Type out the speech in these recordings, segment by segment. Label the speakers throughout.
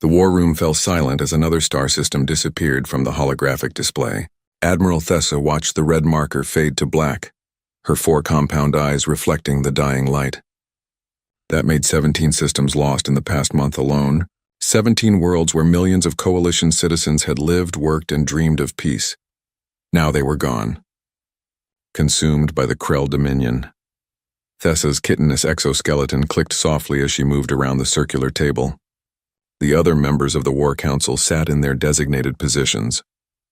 Speaker 1: The war room fell silent as another star system disappeared from the holographic display. Admiral Thessa watched the red marker fade to black, her 4 compound eyes reflecting the dying light. That made 17 systems lost in the past month alone, 17 worlds where millions of coalition citizens had lived, worked, and dreamed of peace. Now they were gone, consumed by the Krell Dominion. Thessa's chitinous exoskeleton clicked softly as she moved around the circular table. The other members of the War Council sat in their designated positions,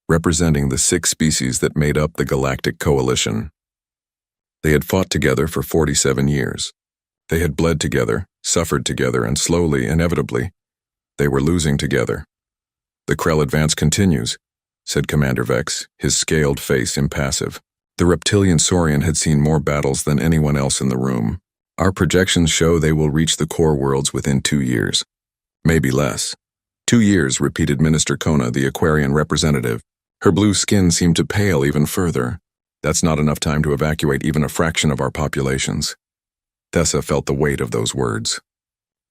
Speaker 1: representing the 6 species that made up the Galactic Coalition. They had fought together for 47 years. They had bled together, suffered together, and slowly, inevitably, they were losing together. "The Krell advance continues," said Commander Vex, his scaled face impassive. The reptilian Saurian had seen more battles than anyone else in the room. "Our projections show they will reach the core worlds within 2 years. Maybe less." 2 years, repeated Minister Kona, the Aquarian representative. Her blue skin seemed to pale even further. "That's not enough time to evacuate even a fraction of our populations." Thessa felt the weight of those words.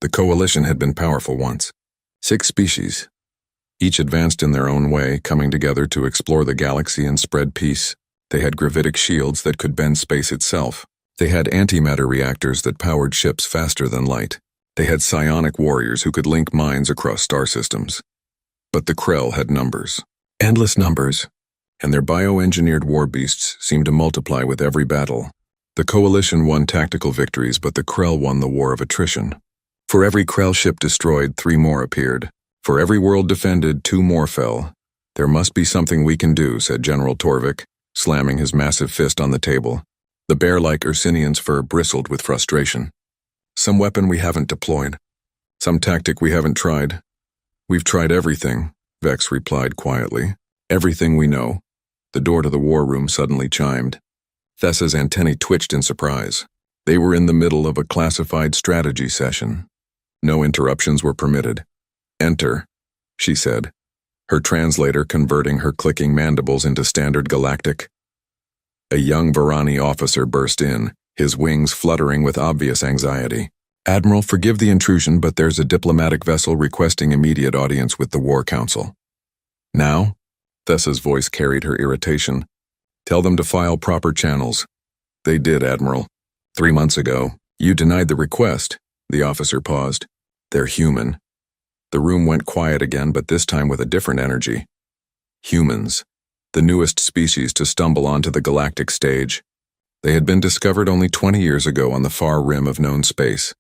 Speaker 1: The coalition had been powerful once. 6 species, each advanced in their own way, coming together to explore the galaxy and spread peace. They had gravitic shields that could bend space itself. They had antimatter reactors that powered ships faster than light. They had psionic warriors who could link minds across star systems. But the Krell had numbers. Endless numbers. And their bioengineered war beasts seemed to multiply with every battle. The Coalition won tactical victories, but the Krell won the war of attrition. For every Krell ship destroyed, 3 more appeared. For every world defended, 2 more fell. "There must be something we can do," said General Torvik, slamming his massive fist on the table. The bear-like Ursinian's fur bristled with frustration. "Some weapon we haven't deployed. Some tactic we haven't tried." "We've tried everything," Vex replied quietly. "Everything we know." The door to the war room suddenly chimed. Thessa's antennae twitched in surprise. They were in the middle of a classified strategy session. No interruptions were permitted. "Enter," she said, her translator converting her clicking mandibles into standard galactic. A young Varani officer burst in, his wings fluttering with obvious anxiety. "Admiral, forgive the intrusion, but there's a diplomatic vessel requesting immediate audience with the War Council." "Now?" Thessa's voice carried her irritation. "Tell them to file proper channels." "They did, Admiral. 3 months ago. You denied the request." The officer paused. "They're human." The room went quiet again, but this time with a different energy. Humans, the newest species to stumble onto the galactic stage. They had been discovered only 20 years ago on the far rim of known space,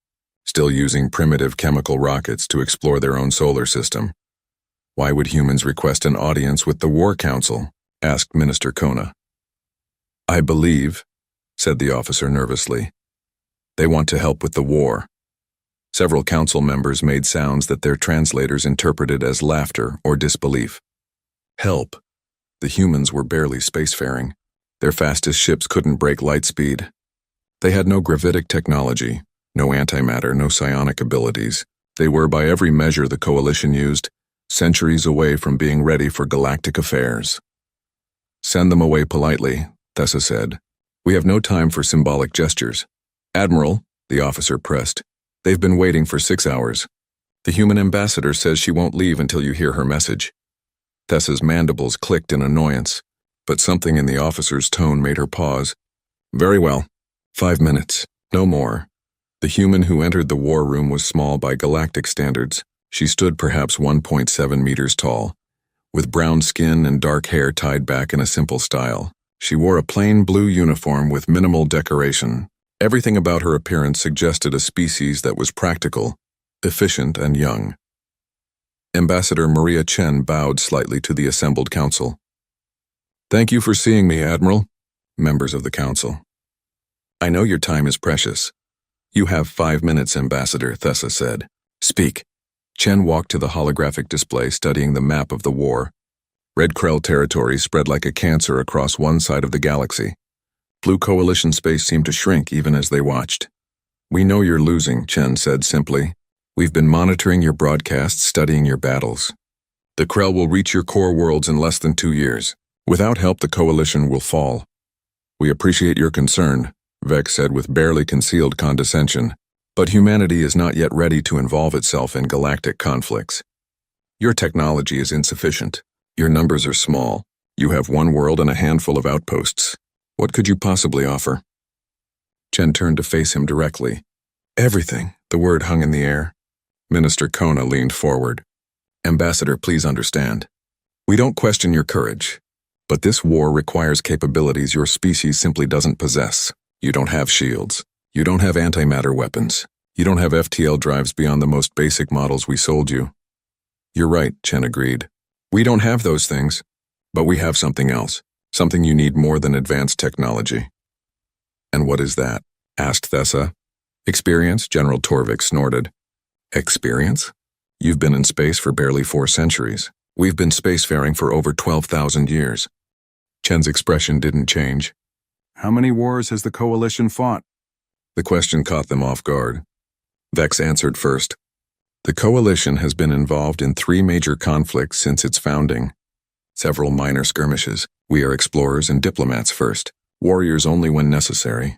Speaker 1: still using primitive chemical rockets to explore their own solar system. "Why would humans request an audience with the War Council?" asked Minister Kona. "I believe," said the officer nervously, "they want to help with the war." Several council members made sounds that their translators interpreted as laughter or disbelief. Help. The humans were barely spacefaring. Their fastest ships couldn't break light speed. They had no gravitic technology, no antimatter, no psionic abilities. They were, by every measure the Coalition used, centuries away from being ready for galactic affairs. "Send them away politely," Thessa said. "We have no time for symbolic gestures." "Admiral," the officer pressed, "they've been waiting for 6 hours. The human ambassador says she won't leave until you hear her message." Thessa's mandibles clicked in annoyance, but something in the officer's tone made her pause. "Very well. 5 minutes. No more." The human who entered the war room was small by galactic standards. She stood perhaps 1.7 meters tall, with brown skin and dark hair tied back in a simple style. She wore a plain blue uniform with minimal decoration. Everything about her appearance suggested a species that was practical, efficient, and young. Ambassador Maria Chen bowed slightly to the assembled council. "Thank you for seeing me, Admiral," members of the council. "I know your time is precious." "You have 5 minutes, Ambassador," Thessa said. "Speak." Chen walked to the holographic display, studying the map of the war. Red Krell territory spread like a cancer across one side of the galaxy. Blue Coalition space seemed to shrink even as they watched. "We know you're losing," Chen said simply. "We've been monitoring your broadcasts, studying your battles. The Krell will reach your core worlds in less than 2 years. Without help, the Coalition will fall." "We appreciate your concern," Vex said with barely concealed condescension. "But humanity is not yet ready to involve itself in galactic conflicts. Your technology is insufficient. Your numbers are small. You have one world and a handful of outposts. What could you possibly offer? Chen turned to face him directly. Everything, the word hung in the air. Minister Kona leaned forward. Ambassador, please understand. We don't question your courage. But this war requires capabilities your species simply doesn't possess. You don't have shields. You don't have antimatter weapons. You don't have FTL drives beyond the most basic models we sold you. You're right, Chen agreed. We don't have those things, but we have something else, something you need more than advanced technology. And what is that? Asked Thessa. Experience, General Torvik snorted. Experience? You've been in space for barely 4 centuries. We've been spacefaring for over 12,000 years. Chen's expression didn't change. How many wars has the Coalition fought? The question caught them off guard. Vex answered first. The Coalition has been involved in 3 major conflicts since its founding. Several minor skirmishes. We are explorers and diplomats first, warriors only when necessary.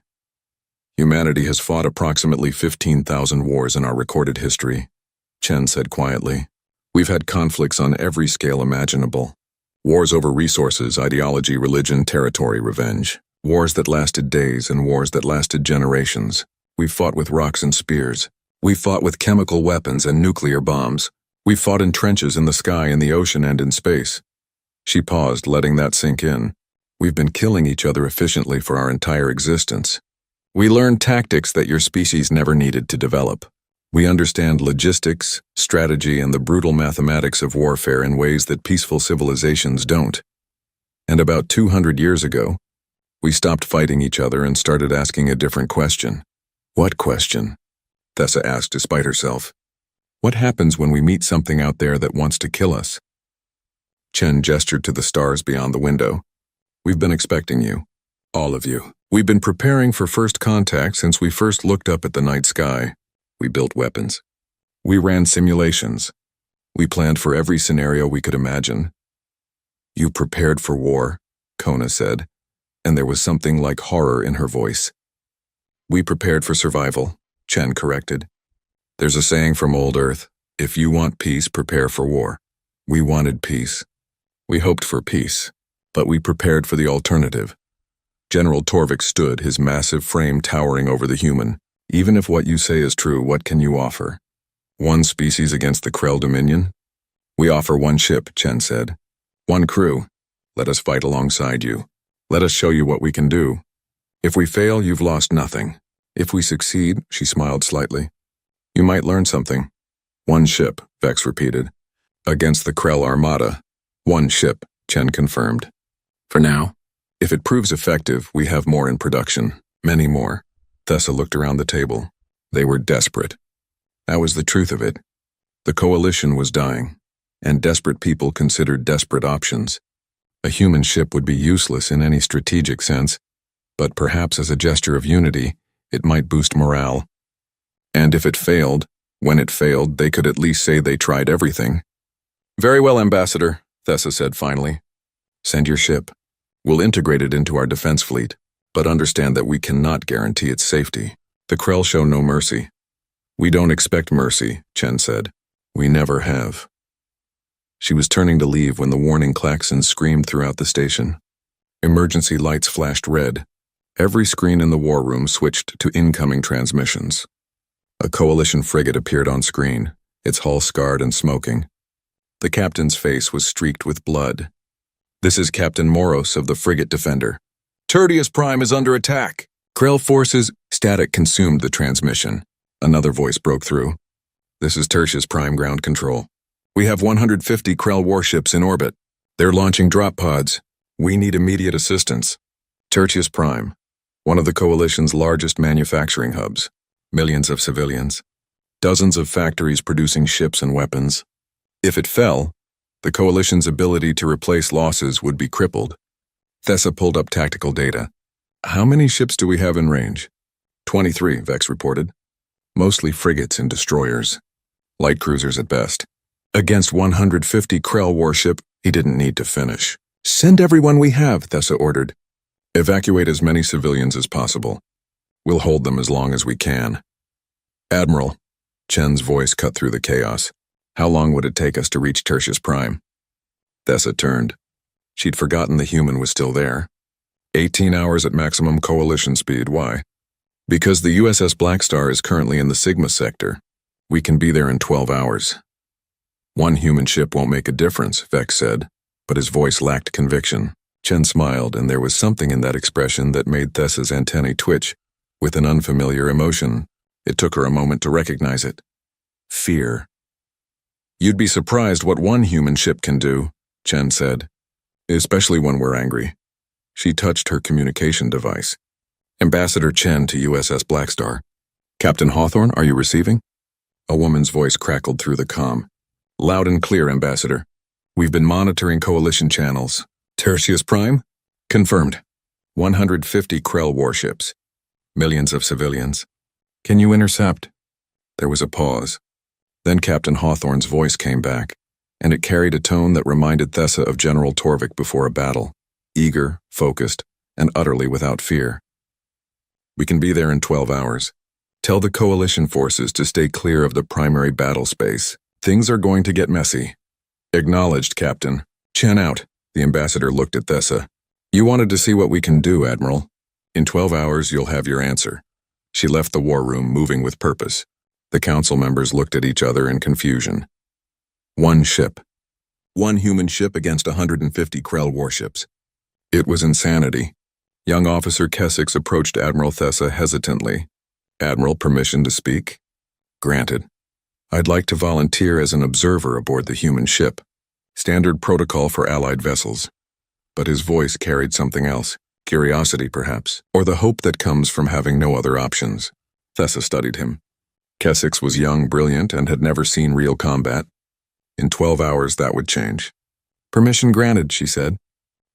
Speaker 1: Humanity has fought approximately 15,000 wars in our recorded history, Chen said quietly. We've had conflicts on every scale imaginable. Wars over resources, ideology, religion, territory, revenge. Wars that lasted days and wars that lasted generations. We've fought with rocks and spears. We've fought with chemical weapons and nuclear bombs. We've fought in trenches in the sky, in the ocean, and in space. She paused, letting that sink in. We've been killing each other efficiently for our entire existence. We learned tactics that your species never needed to develop. We understand logistics, strategy, and the brutal mathematics of warfare in ways that peaceful civilizations don't. And about 200 years ago, we stopped fighting each other and started asking a different question. What question? Thessa asked despite herself. What happens when we meet something out there that wants to kill us? Chen gestured to the stars beyond the window. We've been expecting you. All of you. We've been preparing for first contact since we first looked up at the night sky. We built weapons. We ran simulations. We planned for every scenario we could imagine. You prepared for war, Kona said, and there was something like horror in her voice. We prepared for survival, Chen corrected. There's a saying from old Earth, if you want peace, prepare for war. We wanted peace. We hoped for peace, but we prepared for the alternative. General Torvik stood, his massive frame towering over the human. Even if what you say is true, what can you offer? One species against the Krell Dominion? We offer one ship, Chen said. One crew. Let us fight alongside you. Let us show you what we can do. If we fail, you've lost nothing. If we succeed, she smiled slightly, you might learn something. One ship, Vex repeated. Against the Krell Armada. One ship, Chen confirmed. For now. If it proves effective, we have more in production. Many more. Thessa looked around the table. They were desperate. That was the truth of it. The Coalition was dying, and desperate people considered desperate options. A human ship would be useless in any strategic sense, but perhaps as a gesture of unity, it might boost morale. And if it failed, when it failed, they could at least say they tried everything. Very well, Ambassador, Thessa said finally. Send your ship. We'll integrate it into our defense fleet, but understand that we cannot guarantee its safety. The Krell show no mercy. We don't expect mercy, Chen said. We never have. She was turning to leave when the warning klaxons screamed throughout the station. Emergency lights flashed red. Every screen in the war room switched to incoming transmissions. A Coalition frigate appeared on screen, its hull scarred and smoking. The captain's face was streaked with blood. This is Captain Moros of the frigate Defender. Tertius Prime is under attack. Krell forces. Static consumed the transmission. Another voice broke through. This is Tertius Prime ground control. We have 150 Krell warships in orbit. They're launching drop pods. We need immediate assistance. Tertius Prime, one of the Coalition's largest manufacturing hubs. Millions of civilians. Dozens of factories producing ships and weapons. If it fell, the Coalition's ability to replace losses would be crippled. Thessa pulled up tactical data. How many ships do we have in range? 23, Vex reported. Mostly frigates and destroyers. Light cruisers at best. Against 150 Krell warship, he didn't need to finish. Send everyone we have, Thessa ordered. Evacuate as many civilians as possible. We'll hold them as long as we can. Admiral, Chen's voice cut through the chaos. How long would it take us to reach Tertius Prime? Thessa turned. She'd forgotten the human was still there. 18 hours at maximum coalition speed. Why? Because the USS Blackstar is currently in the Sigma sector. We can be there in 12 hours. One human ship won't make a difference, Vex said, but his voice lacked conviction. Chen smiled, and there was something in that expression that made Thessa's antennae twitch. With an unfamiliar emotion, it took her a moment to recognize it. Fear. You'd be surprised what one human ship can do, Chen said, especially when we're angry. She touched her communication device. Ambassador Chen to USS Blackstar. Captain Hawthorne, are you receiving? A woman's voice crackled through the comm. Loud and clear, Ambassador. We've been monitoring coalition channels. Tertius Prime? Confirmed. 150 Krell warships. Millions of civilians. Can you intercept? There was a pause. Then Captain Hawthorne's voice came back, and it carried a tone that reminded Thessa of General Torvik before a battle. Eager, focused, and utterly without fear. We can be there in 12 hours. Tell the coalition forces to stay clear of the primary battle space. Things are going to get messy. Acknowledged, Captain. Chen out. The ambassador looked at Thessa. You wanted to see what we can do, Admiral. In 12 hours, you'll have your answer. She left the war room, moving with purpose. The council members looked at each other in confusion. One ship. One human ship against 150 Krell warships. It was insanity. Young Officer Kessex approached Admiral Thessa hesitantly. Admiral, permission to speak? Granted. I'd like to volunteer as an observer aboard the human ship. Standard protocol for Allied vessels. But his voice carried something else. Curiosity, perhaps, or the hope that comes from having no other options. Thessa studied him. Kessex was young, brilliant, and had never seen real combat. In 12 hours, that would change. Permission granted, she said.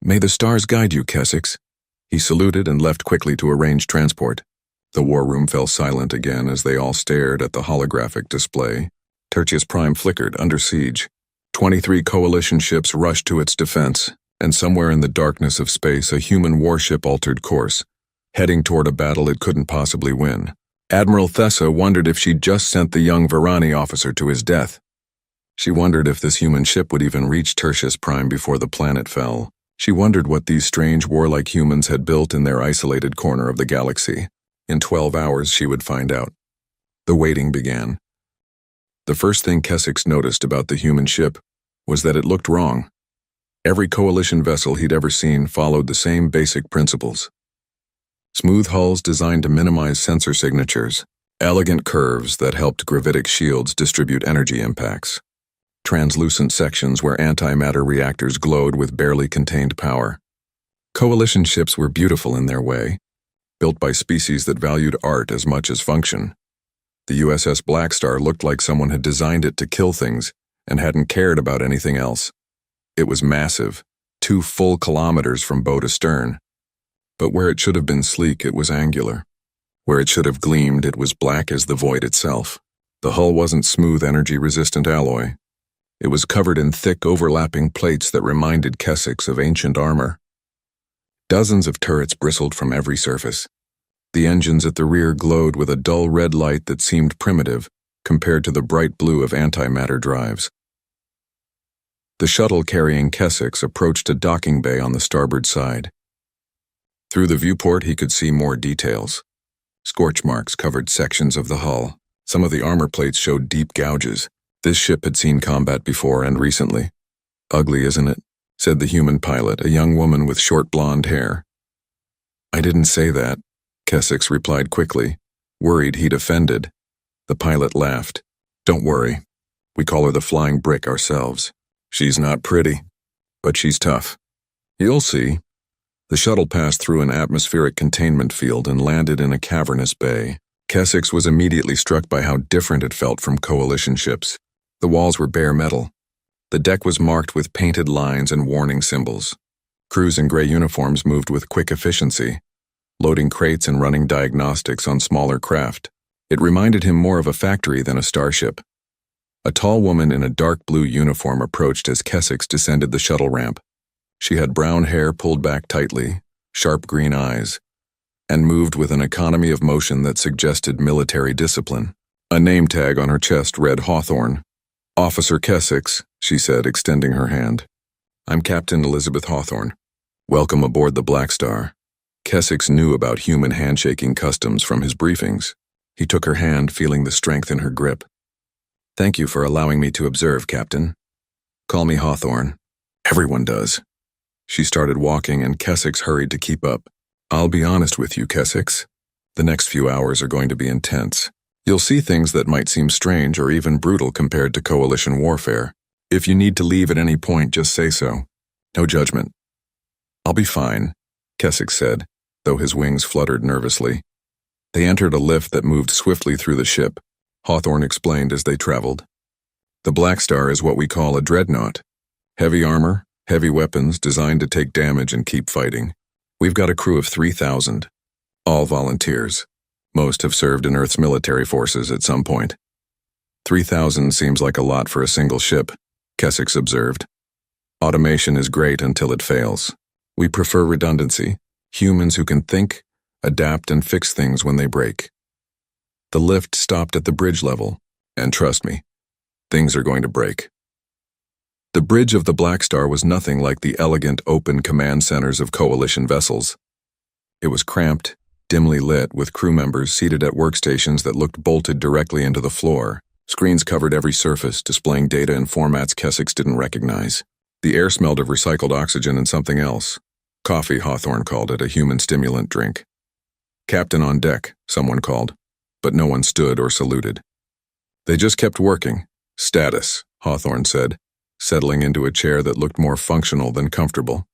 Speaker 1: May the stars guide you, Kessex. He saluted and left quickly to arrange transport. The war room fell silent again as they all stared at the holographic display. Tertius Prime flickered, under siege. 23 coalition ships rushed to its defense, and somewhere in the darkness of space, a human warship altered course, heading toward a battle it couldn't possibly win. Admiral Thessa wondered if she'd just sent the young Varani officer to his death. She wondered if this human ship would even reach Tertius Prime before the planet fell. She wondered what these strange warlike humans had built in their isolated corner of the galaxy. In 12 hours, she would find out. The waiting began. The first thing Kessex noticed about the human ship was that it looked wrong. Every coalition vessel he'd ever seen followed the same basic principles. Smooth hulls designed to minimize sensor signatures, elegant curves that helped gravitic shields distribute energy impacts, translucent sections where antimatter reactors glowed with barely contained power. Coalition ships were beautiful in their way, built by species that valued art as much as function. The USS Blackstar looked like someone had designed it to kill things and hadn't cared about anything else. It was massive, 2 full kilometers from bow to stern. But where it should have been sleek, it was angular. Where it should have gleamed, it was black as the void itself. The hull wasn't smooth, energy-resistant alloy. It was covered in thick, overlapping plates that reminded Kessex of ancient armor. Dozens of turrets bristled from every surface. The engines at the rear glowed with a dull red light that seemed primitive compared to the bright blue of antimatter drives. The shuttle carrying Kessex approached a docking bay on the starboard side. Through the viewport, he could see more details. Scorch marks covered sections of the hull. Some of the armor plates showed deep gouges. This ship had seen combat before and recently. Ugly, isn't it? Said the human pilot, a young woman with short blonde hair. I didn't say that, Kessex replied quickly, worried he'd offended. The pilot laughed. Don't worry. We call her the Flying Brick ourselves. She's not pretty, but she's tough. You'll see. The shuttle passed through an atmospheric containment field and landed in a cavernous bay. Kessex was immediately struck by how different it felt from coalition ships. The walls were bare metal. The deck was marked with painted lines and warning symbols. Crews in gray uniforms moved with quick efficiency, loading crates and running diagnostics on smaller craft. It reminded him more of a factory than a starship. A tall woman in a dark blue uniform approached as Kessex descended the shuttle ramp. She had brown hair pulled back tightly, sharp green eyes, and moved with an economy of motion that suggested military discipline. A name tag on her chest read Hawthorne. Officer Kessex, she said, extending her hand. I'm Captain Elizabeth Hawthorne. Welcome aboard the Blackstar. Kessex knew about human handshaking customs from his briefings. He took her hand, feeling the strength in her grip. Thank you for allowing me to observe, Captain. Call me Hawthorne. Everyone does. She started walking, and Kessex hurried to keep up. I'll be honest with you, Kessex. The next few hours are going to be intense. You'll see things that might seem strange or even brutal compared to coalition warfare. If you need to leave at any point, just say so. No judgment. I'll be fine, Kessex said, though his wings fluttered nervously. They entered a lift that moved swiftly through the ship. Hawthorne explained as they traveled. The Blackstar is what we call a dreadnought. Heavy armor, heavy weapons designed to take damage and keep fighting. We've got a crew of 3,000. All volunteers. Most have served in Earth's military forces at some point. 3,000 seems like a lot for a single ship, Kessex observed. Automation is great until it fails. We prefer redundancy, humans who can think, adapt, and fix things when they break. The lift stopped at the bridge level, and trust me, things are going to break. The bridge of the Blackstar was nothing like the elegant, open command centers of coalition vessels. It was cramped, dimly lit, with crew members seated at workstations that looked bolted directly into the floor. Screens covered every surface, displaying data in formats Kessex didn't recognize. The air smelled of recycled oxygen and something else. Coffee, Hawthorne called it, a human stimulant drink. Captain on deck, someone called, but no one stood or saluted. They just kept working. Status, Hawthorne said, settling into a chair that looked more functional than comfortable.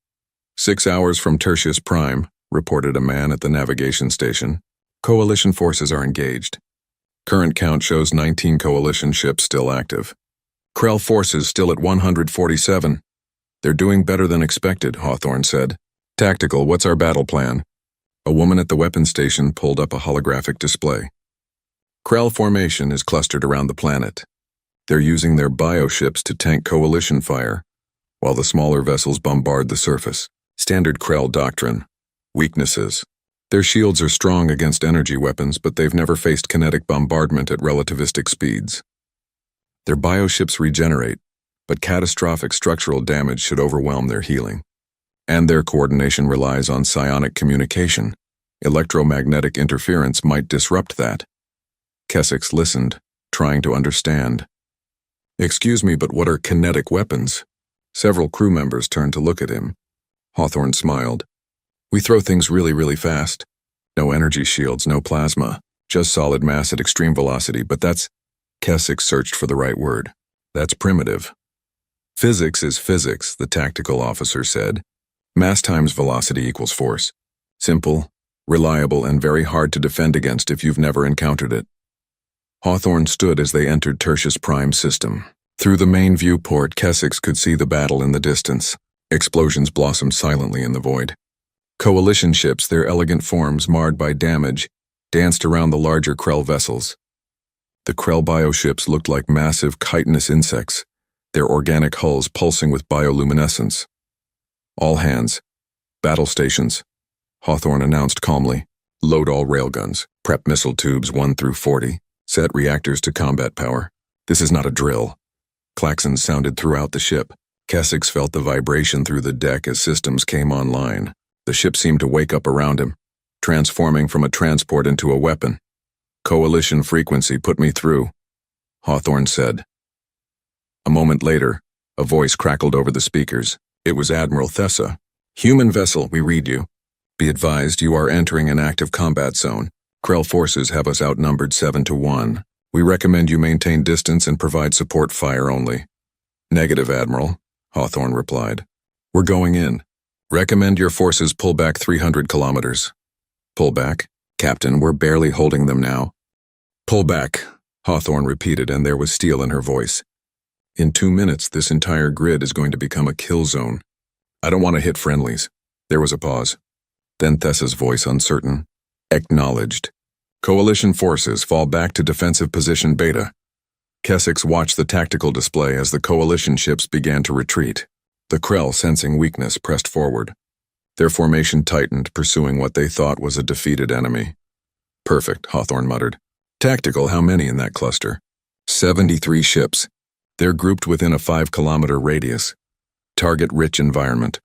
Speaker 1: 6 hours from Tertius Prime, reported a man at the navigation station. Coalition forces are engaged. Current count shows 19 coalition ships still active. Krell forces still at 147. They're doing better than expected, Hawthorne said. Tactical, what's our battle plan? A woman at the weapons station pulled up a holographic display. Krell formation is clustered around the planet. They're using their bioships to tank coalition fire, while the smaller vessels bombard the surface. Standard Krell doctrine. Weaknesses. Their shields are strong against energy weapons, but they've never faced kinetic bombardment at relativistic speeds. Their bioships regenerate, but catastrophic structural damage should overwhelm their healing. And their coordination relies on psionic communication. Electromagnetic interference might disrupt that. Kessex listened, trying to understand. Excuse me, but what are kinetic weapons? Several crew members turned to look at him. Hawthorne smiled. We throw things really, really fast. No energy shields, no plasma, just solid mass at extreme velocity, but that's... Kessex searched for the right word. That's primitive. Physics is physics, the tactical officer said. Mass times velocity equals force. Simple, reliable, and very hard to defend against if you've never encountered it. Hawthorne stood as they entered Tertius Prime system. Through the main viewport, Kessex could see the battle in the distance. Explosions blossomed silently in the void. Coalition ships, their elegant forms marred by damage, danced around the larger Krell vessels. The Krell bioships looked like massive chitinous insects, their organic hulls pulsing with bioluminescence. All hands. Battle stations. Hawthorne announced calmly. Load all railguns. Prep missile tubes 1 through 40. Set reactors to combat power. This is not a drill. Klaxons sounded throughout the ship. Kessex felt the vibration through the deck as systems came online. The ship seemed to wake up around him, transforming from a transport into a weapon. Coalition frequency put me through, Hawthorne said. A moment later, a voice crackled over the speakers. It was Admiral Thessa. Human vessel, we read you. Be advised, you are entering an active combat zone. Krell forces have us outnumbered 7-1. We recommend you maintain distance and provide support fire only. Negative, Admiral, Hawthorne replied. We're going in. Recommend your forces pull back 300 kilometers. Pull back? Captain, we're barely holding them now. Pull back, Hawthorne repeated, and there was steel in her voice. In 2 minutes, this entire grid is going to become a kill zone. I don't want to hit friendlies. There was a pause. Then Thessa's voice, uncertain. Acknowledged. Coalition forces fall back to defensive position Beta. Kessex watched the tactical display as the coalition ships began to retreat. The Krell, sensing weakness, pressed forward. Their formation tightened, pursuing what they thought was a defeated enemy. Perfect, Hawthorne muttered. Tactical, how many in that cluster? 73 ships. They're grouped within a 5-kilometer radius. Target-rich environment.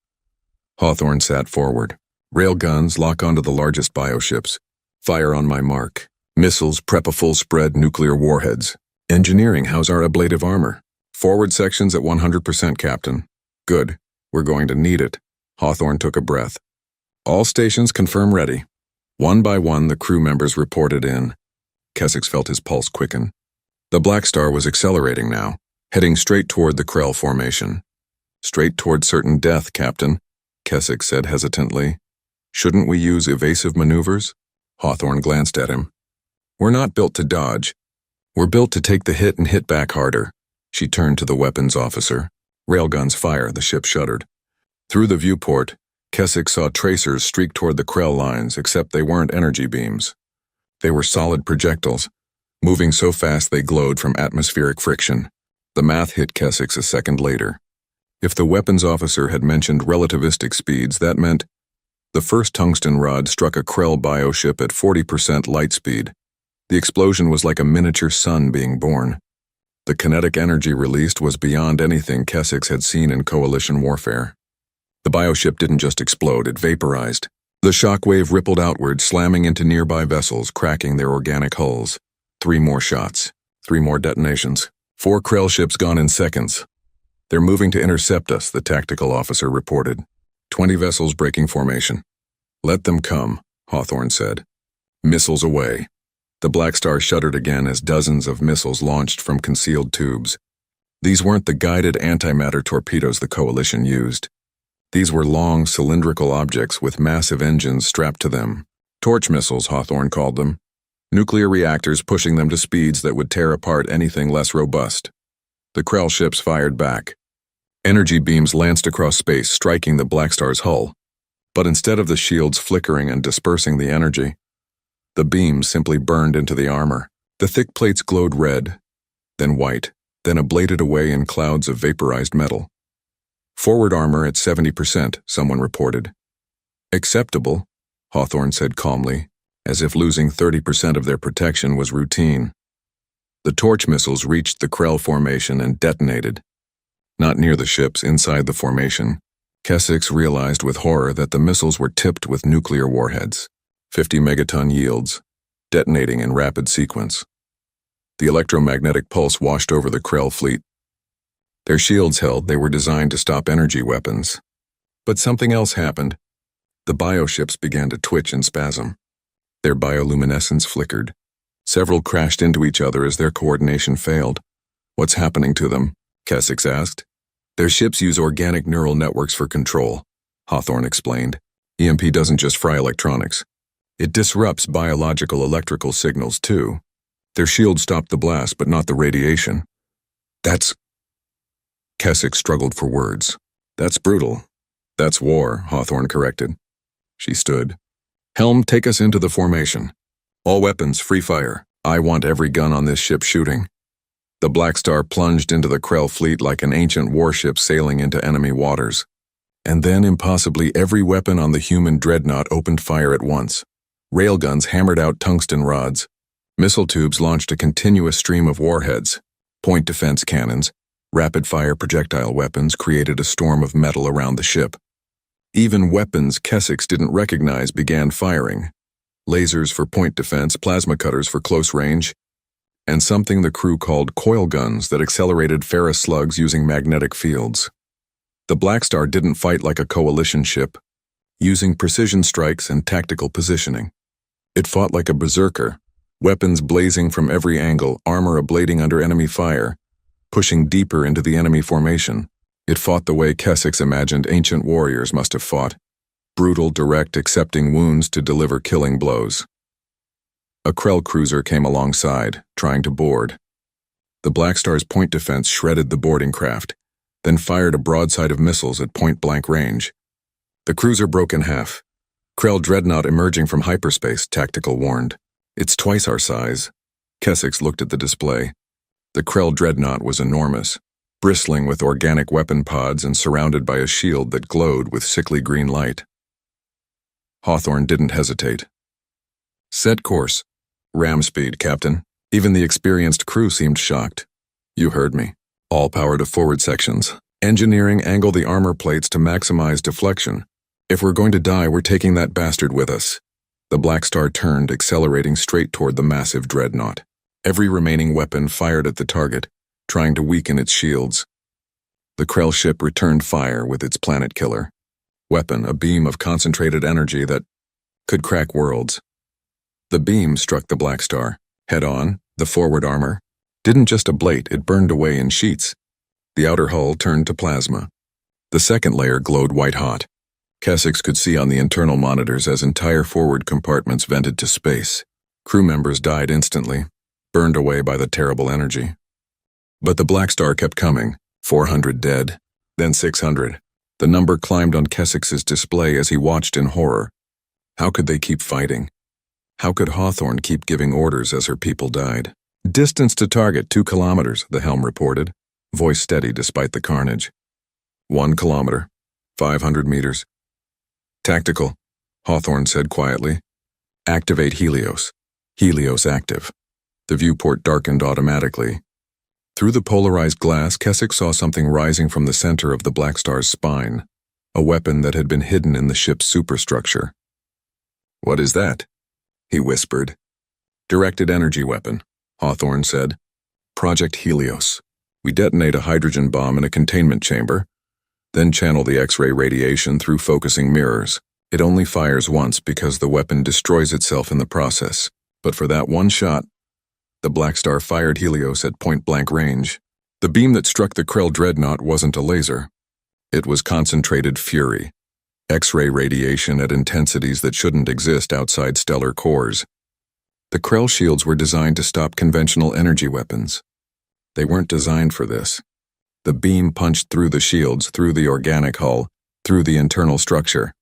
Speaker 1: Hawthorne sat forward. Railguns lock onto the largest bioships. Fire on my mark. Missiles prep a full-spread nuclear warheads. Engineering house our ablative armor. Forward sections at 100%, Captain. Good. We're going to need it. Hawthorne took a breath. All stations confirm ready. One by one, the crew members reported in. Keswick felt his pulse quicken. The Blackstar was accelerating now, heading straight toward the Krell formation. Straight toward certain death, Captain, Keswick said hesitantly. Shouldn't we use evasive maneuvers? Hawthorne glanced at him. We're not built to dodge. We're built to take the hit and hit back harder. She turned to the weapons officer. Railguns fire, the ship shuddered. Through the viewport, Keswick saw tracers streak toward the Krell lines, except they weren't energy beams. They were solid projectiles, moving so fast they glowed from atmospheric friction. The math hit Keswick a second later. If the weapons officer had mentioned relativistic speeds, that meant the first tungsten rod struck a Krell bioship at 40% light speed. The explosion was like a miniature sun being born. The kinetic energy released was beyond anything Keswick had seen in coalition warfare. The bioship didn't just explode, it vaporized. The shockwave rippled outward, slamming into nearby vessels, cracking their organic hulls. 3 more shots. 3 more detonations. 4 Krell ships gone in seconds. They're moving to intercept us, the tactical officer reported. 20 vessels breaking formation. Let them come, Hawthorne said. Missiles away. The Blackstar shuddered again as dozens of missiles launched from concealed tubes. These weren't the guided antimatter torpedoes the Coalition used. These were long, cylindrical objects with massive engines strapped to them. Torch missiles, Hawthorne called them. Nuclear reactors pushing them to speeds that would tear apart anything less robust. The Krell ships fired back. Energy beams lanced across space, striking the Blackstar's hull. But instead of the shields flickering and dispersing the energy, the beams simply burned into the armor. The thick plates glowed red, then white, then ablated away in clouds of vaporized metal. Forward armor at 70%, someone reported. Acceptable, Hawthorne said calmly, as if losing 30% of their protection was routine. The torch missiles reached the Krell formation and detonated. Not near the ships, inside the formation. Keswick realized with horror that the missiles were tipped with nuclear warheads. 50 megaton yields, detonating in rapid sequence. The electromagnetic pulse washed over the Krell fleet. Their shields held they were designed to stop energy weapons. But something else happened. The bioships began to twitch and spasm. Their bioluminescence flickered. Several crashed into each other as their coordination failed. What's happening to them? Keswick asked. Their ships use organic neural networks for control, Hawthorne explained. EMP doesn't just fry electronics. It disrupts biological electrical signals too. Their shields stopped the blast, but not the radiation. That's... Keswick struggled for words. That's brutal. That's war, Hawthorne corrected. She stood. Helm, take us into the formation. All weapons, free fire. I want every gun on this ship shooting. The Blackstar plunged into the Krell fleet like an ancient warship sailing into enemy waters. And then, impossibly, every weapon on the human dreadnought opened fire at once. Railguns hammered out tungsten rods. Missile tubes launched a continuous stream of warheads. Point defense cannons, rapid-fire projectile weapons created a storm of metal around the ship. Even weapons Keswick didn't recognize began firing. Lasers for point defense, plasma cutters for close range, and something the crew called coil guns that accelerated ferrous slugs using magnetic fields. The Blackstar didn't fight like a coalition ship, using precision strikes and tactical positioning. It fought like a berserker, weapons blazing from every angle, armor ablating under enemy fire, pushing deeper into the enemy formation. It fought the way Keswick imagined ancient warriors must have fought, brutal, direct, accepting wounds to deliver killing blows. A Krell cruiser came alongside, trying to board. The Blackstar's point defense shredded the boarding craft, then fired a broadside of missiles at point-blank range. The cruiser broke in half. Krell dreadnought emerging from hyperspace, Tactical warned. It's twice our size. Keswick looked at the display. The Krell dreadnought was enormous, bristling with organic weapon pods and surrounded by a shield that glowed with sickly green light. Hawthorne didn't hesitate. Set course. Ram speed, Captain. Even the experienced crew seemed shocked. You heard me. All power to forward sections. Engineering angle the armor plates to maximize deflection. If we're going to die, we're taking that bastard with us. The Blackstar turned, accelerating straight toward the massive dreadnought. Every remaining weapon fired at the target, trying to weaken its shields. The Krell ship returned fire with its planet killer. Weapon, a beam of concentrated energy that could crack worlds. The beam struck the Blackstar. Head-on, the forward armor didn't just ablate, it burned away in sheets. The outer hull turned to plasma. The second layer glowed white-hot. Kessex could see on the internal monitors as entire forward compartments vented to space. Crew members died instantly, burned away by the terrible energy. But the Blackstar kept coming. 400 dead, then 600. The number climbed on Kessex's display as he watched in horror. How could they keep fighting? How could Hawthorne keep giving orders as her people died? Distance to target 2 kilometers, the helm reported, voice steady despite the carnage. 1 kilometer, 500 meters. Tactical, Hawthorne said quietly. Activate Helios. Helios active. The viewport darkened automatically. Through the polarized glass, Kessex saw something rising from the center of the Blackstar's spine, a weapon that had been hidden in the ship's superstructure. What is that? He whispered. Directed energy weapon, Hawthorne said. Project Helios. We detonate a hydrogen bomb in a containment chamber, then channel the X-ray radiation through focusing mirrors. It only fires once because the weapon destroys itself in the process. But for that one shot, the Blackstar fired Helios at point-blank range. The beam that struck the Krell dreadnought wasn't a laser. It was concentrated fury. X-ray radiation at intensities that shouldn't exist outside stellar cores. The Krell shields were designed to stop conventional energy weapons. They weren't designed for this. The beam punched through the shields, through the organic hull, through the internal structure.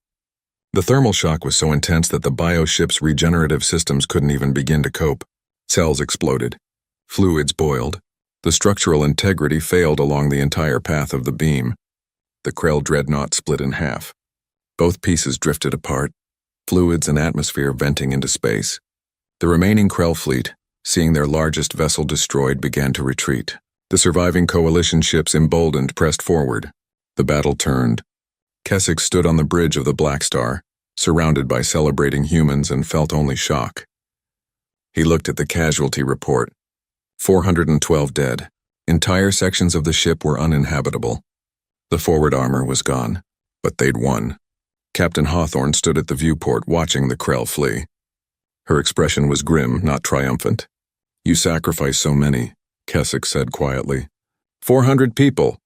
Speaker 1: The thermal shock was so intense that the bioship's regenerative systems couldn't even begin to cope. Cells exploded. Fluids boiled. The structural integrity failed along the entire path of the beam. The Krell dreadnought split in half. Both pieces drifted apart, fluids and atmosphere venting into space. The remaining Krell fleet, seeing their largest vessel destroyed, began to retreat. The surviving coalition ships, emboldened, pressed forward. The battle turned. Kessex stood on the bridge of the Blackstar, surrounded by celebrating humans, and felt only shock. He looked at the casualty report. 412 dead. Entire sections of the ship were uninhabitable. The forward armor was gone, but they'd won. Captain Hawthorne stood at the viewport watching the Krell flee. Her expression was grim, not triumphant. You sacrificed so many, Kessex said quietly. 400 people.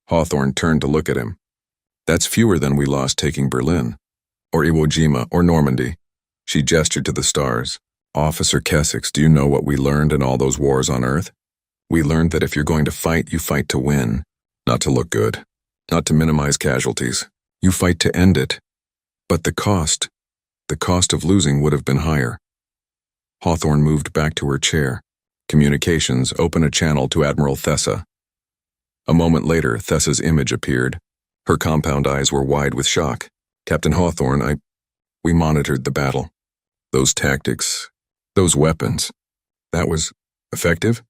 Speaker 1: Hawthorne turned to look at him. That's fewer than we lost taking Berlin, or Iwo Jima, or Normandy. She gestured to the stars. Officer Kessex, do you know what we learned in all those wars on Earth? We learned that if you're going to fight, you fight to win, not to look good, not to minimize casualties. You fight to end it. But the cost of losing would have been higher. Hawthorne moved back to her chair. Communications, open a channel to Admiral Thessa. A moment later, Thessa's image appeared. Her compound eyes were wide with shock. Captain Hawthorne, we monitored the battle. Those tactics, those weapons. That was effective?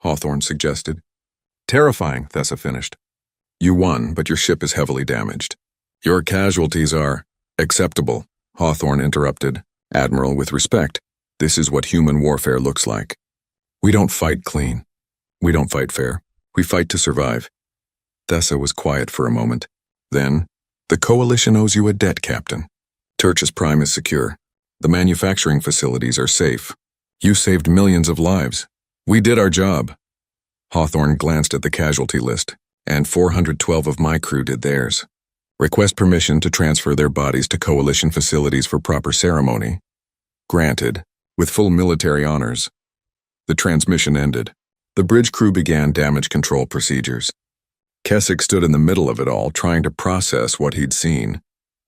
Speaker 1: Hawthorne suggested. Terrifying, Thessa finished. You won, but your ship is heavily damaged. Your casualties are acceptable, Hawthorne interrupted. Admiral, with respect, this is what human warfare looks like. We don't fight clean. We don't fight fair. We fight to survive. Thessa was quiet for a moment. Then, the Coalition owes you a debt, Captain. Tertius Prime is secure. The manufacturing facilities are safe. You saved millions of lives. We did our job. Hawthorne glanced at the casualty list, and 412 of my crew did theirs. Request permission to transfer their bodies to Coalition facilities for proper ceremony. Granted, with full military honors. The transmission ended. The bridge crew began damage control procedures. Kessex stood in the middle of it all, trying to process what he'd seen.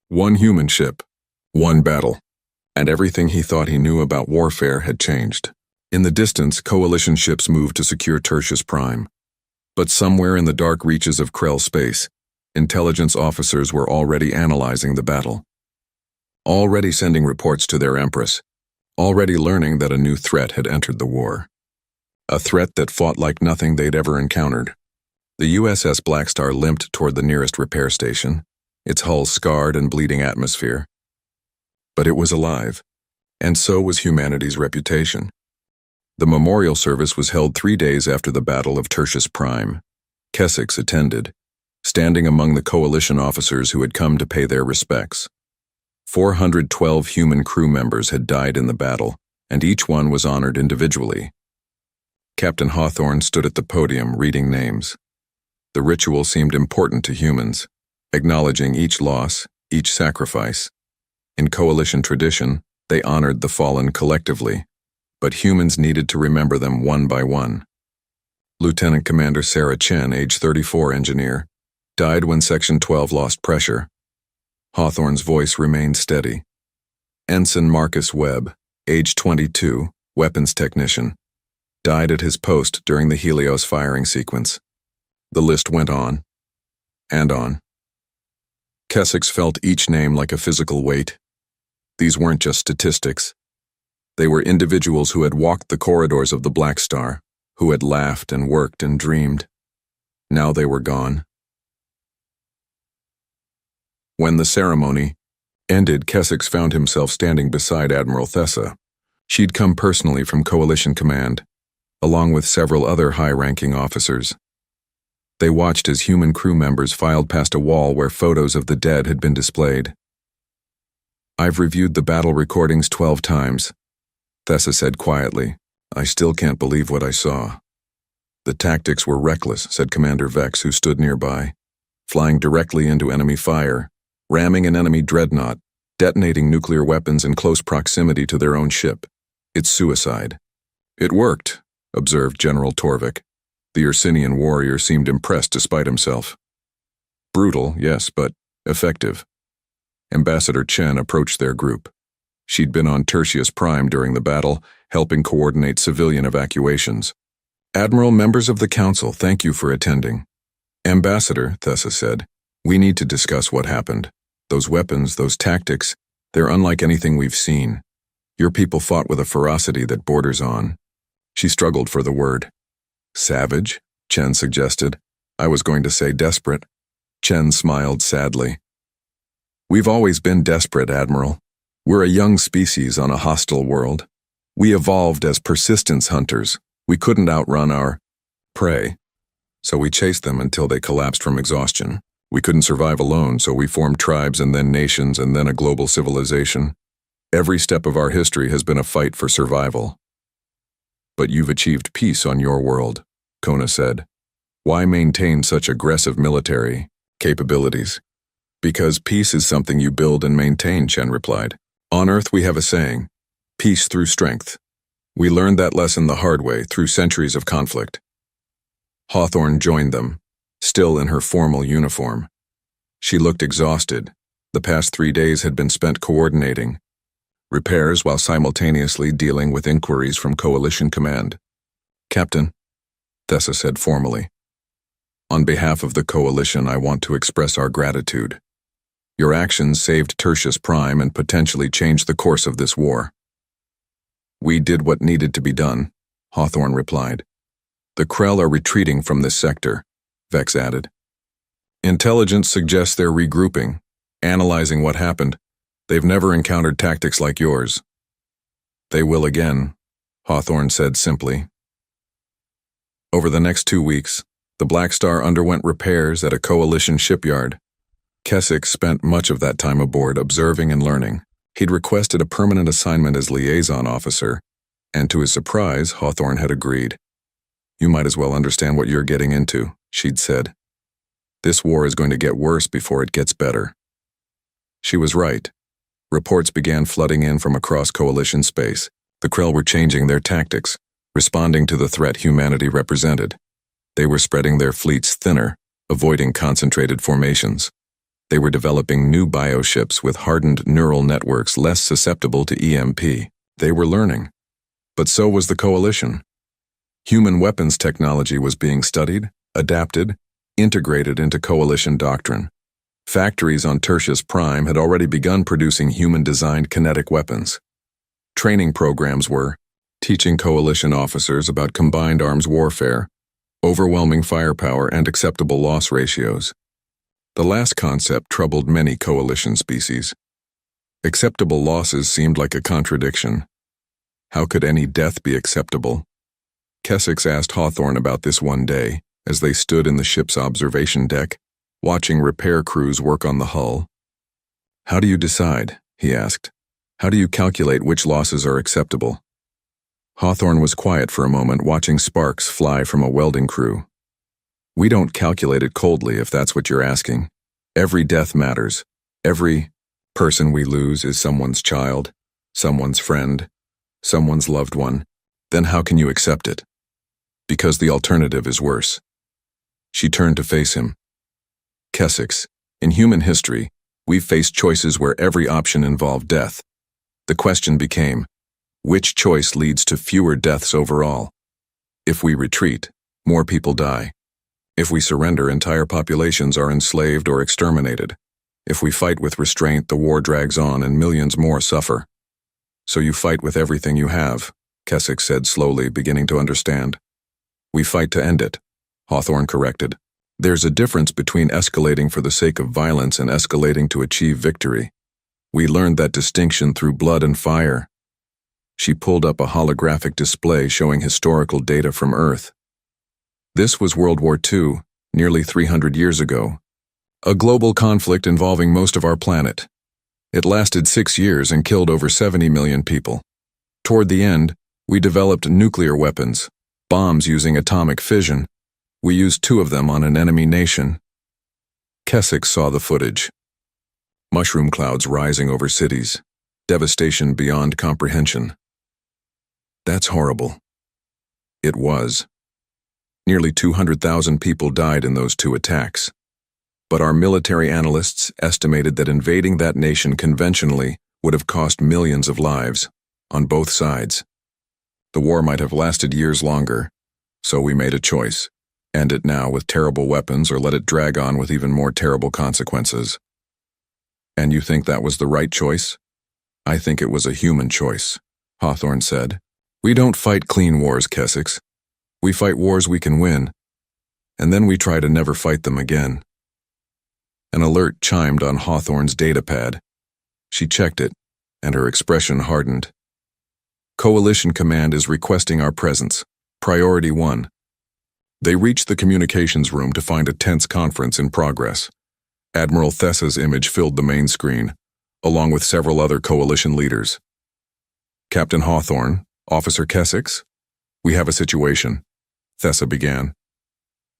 Speaker 1: One human ship, one battle, and everything he thought he knew about warfare had changed. In the distance, Coalition ships moved to secure Tertius Prime. But somewhere in the dark reaches of Krell space, intelligence officers were already analyzing the battle. Already sending reports to their Empress. Already learning that a new threat had entered the war. A threat that fought like nothing they'd ever encountered. The USS Blackstar limped toward the nearest repair station, its hull scarred and bleeding atmosphere. But it was alive, and so was humanity's reputation. The memorial service was held 3 days after the Battle of Tertius Prime. Kessex attended, standing among the coalition officers who had come to pay their respects. 412 human crew members had died in the battle, and each one was honored individually. Captain Hawthorne stood at the podium reading names. The ritual seemed important to humans, acknowledging each loss, each sacrifice. In coalition tradition, they honored the fallen collectively, but humans needed to remember them one by one. Lieutenant Commander Sarah Chen, age 34 engineer, died when Section 12 lost pressure. Hawthorne's voice remained steady. Ensign Marcus Webb, age 22, weapons technician, died at his post during the Helios firing sequence. The list went on and on. Kessex felt each name like a physical weight. These weren't just statistics. They were individuals who had walked the corridors of the Blackstar, who had laughed and worked and dreamed. Now they were gone. When the ceremony ended, Kessex found himself standing beside Admiral Thessa. She'd come personally from Coalition Command, along with several other high-ranking officers. They watched as human crew members filed past a wall where photos of the dead had been displayed. "I've reviewed the battle recordings 12 times, Thessa said quietly. "I still can't believe what I saw." "The tactics were reckless," said Commander Vex, who stood nearby, "flying directly into enemy fire, ramming an enemy dreadnought, detonating nuclear weapons in close proximity to their own ship. It's suicide." "It worked," observed General Torvik. The Ursinian warrior seemed impressed despite himself. "Brutal, yes, but effective." Ambassador Chen approached their group. She'd been on Tertius Prime during the battle, helping coordinate civilian evacuations. "Admiral, members of the Council, thank you for attending." "Ambassador," Thessa said, "we need to discuss what happened. Those weapons, those tactics, they're unlike anything we've seen. Your people fought with a ferocity that borders on—" She struggled for the word. "Savage?" Chen suggested. "I was going to say desperate." Chen smiled sadly. "We've always been desperate, Admiral. We're a young species on a hostile world. We evolved as persistence hunters. We couldn't outrun our prey, so we chased them until they collapsed from exhaustion. We couldn't survive alone, so we formed tribes and then nations and then a global civilization. Every step of our history has been a fight for survival." "But you've achieved peace on your world," Kona said. "Why maintain such aggressive military capabilities?" "Because peace is something you build and maintain," Chen replied. "On Earth we have a saying, peace through strength. We learned that lesson the hard way through centuries of conflict." Hawthorne joined them, still in her formal uniform. She looked exhausted. The past 3 days had been spent coordinating repairs while simultaneously dealing with inquiries from Coalition Command. "Captain," Thessa said formally, "on behalf of the Coalition, I want to express our gratitude. Your actions saved Tertius Prime and potentially changed the course of this war." "We did what needed to be done," Hawthorne replied. "The Krell are retreating from this sector," Vex added. "Intelligence suggests they're regrouping, analyzing what happened. They've never encountered tactics like yours." "They will again," Hawthorne said simply. Over the next 2 weeks, the Blackstar underwent repairs at a Coalition shipyard. Kessex spent much of that time aboard observing and learning. He'd requested a permanent assignment as liaison officer, and to his surprise, Hawthorne had agreed. "You might as well understand what you're getting into," she'd said. "This war is going to get worse before it gets better." She was right. Reports began flooding in from across Coalition space. The Krell were changing their tactics, responding to the threat humanity represented. They were spreading their fleets thinner, avoiding concentrated formations. They were developing new bioships with hardened neural networks less susceptible to EMP. They were learning. But so was the Coalition. Human weapons technology was being studied, adapted, integrated into Coalition doctrine. Factories on Tertius Prime had already begun producing human-designed kinetic weapons. Training programs were teaching Coalition officers about combined arms warfare, overwhelming firepower, and acceptable loss ratios. The last concept troubled many coalition species. Acceptable losses seemed like a contradiction. How could any death be acceptable? Kessex asked Hawthorne about this one day, as they stood in the ship's observation deck, watching repair crews work on the hull. "How do you decide?" he asked. "How do you calculate which losses are acceptable?" Hawthorne was quiet for a moment, watching sparks fly from a welding crew. "We don't calculate it coldly, if that's what you're asking. Every death matters. Every person we lose is someone's child, someone's friend, someone's loved one. Then how can you accept it? Because the alternative is worse." She turned to face him. "Kessex, in human history, we've faced choices where every option involved death. The question became, which choice leads to fewer deaths overall? If we retreat, more people die. If we surrender, entire populations are enslaved or exterminated. If we fight with restraint, the war drags on and millions more suffer. So you fight with everything you have," Kessex said slowly, beginning to understand. "We fight to end it," Hawthorne corrected. "There's a difference between escalating for the sake of violence and escalating to achieve victory. We learned that distinction through blood and fire." She pulled up a holographic display showing historical data from Earth. This was World War II, nearly 300 years ago. A global conflict involving most of our planet. It lasted 6 years and killed over 70 million people. Toward the end, we developed nuclear weapons, bombs using atomic fission. We used 2 of them on an enemy nation. Kessex saw the footage. Mushroom clouds rising over cities. Devastation beyond comprehension. "That's horrible." It was. Nearly 200,000 people died in those 2 attacks. But our military analysts estimated that invading that nation conventionally would have cost millions of lives, on both sides. The war might have lasted years longer, so we made a choice. End it now with terrible weapons or let it drag on with even more terrible consequences. "And you think that was the right choice?" "I think it was a human choice," Hawthorne said. "We don't fight clean wars, Kessex. We fight wars we can win, and then we try to never fight them again." An alert chimed on Hawthorne's datapad. She checked it, and her expression hardened. "Coalition Command is requesting our presence. Priority 1. They reached the communications room to find a tense conference in progress. Admiral Thessa's image filled the main screen, along with several other coalition leaders. "Captain Hawthorne, Officer Kessex, we have a situation," Thessa began.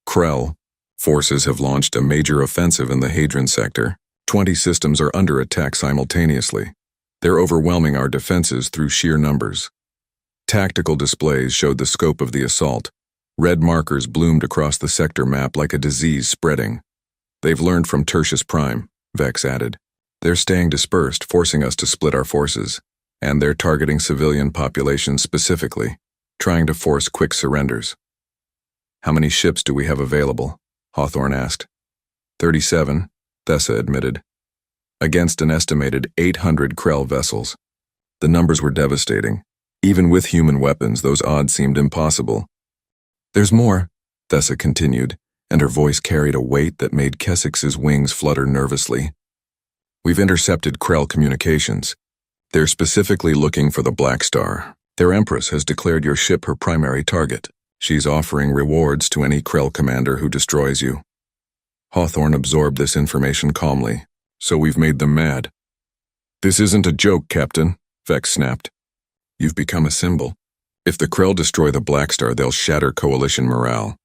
Speaker 1: "Krell, forces have launched a major offensive in the Hadron sector. 20 systems are under attack simultaneously. They're overwhelming our defenses through sheer numbers." Tactical displays showed the scope of the assault. Red markers bloomed across the sector map like a disease spreading. "They've learned from Tertius Prime," Vex added. "They're staying dispersed, forcing us to split our forces. And they're targeting civilian populations specifically, trying to force quick surrenders." "How many ships do we have available?" Hawthorne asked. 37, Thessa admitted. "Against an estimated 800 Krell vessels." The numbers were devastating. Even with human weapons, those odds seemed impossible. "There's more," Thessa continued, and her voice carried a weight that made Kessex's wings flutter nervously. "We've intercepted Krell communications. They're specifically looking for the Blackstar. Their Empress has declared your ship her primary target. She's offering rewards to any Krell commander who destroys you." Hawthorne absorbed this information calmly. "So we've made them mad." "This isn't a joke, Captain," Vex snapped. "You've become a symbol. If the Krell destroy the Blackstar, they'll shatter coalition morale."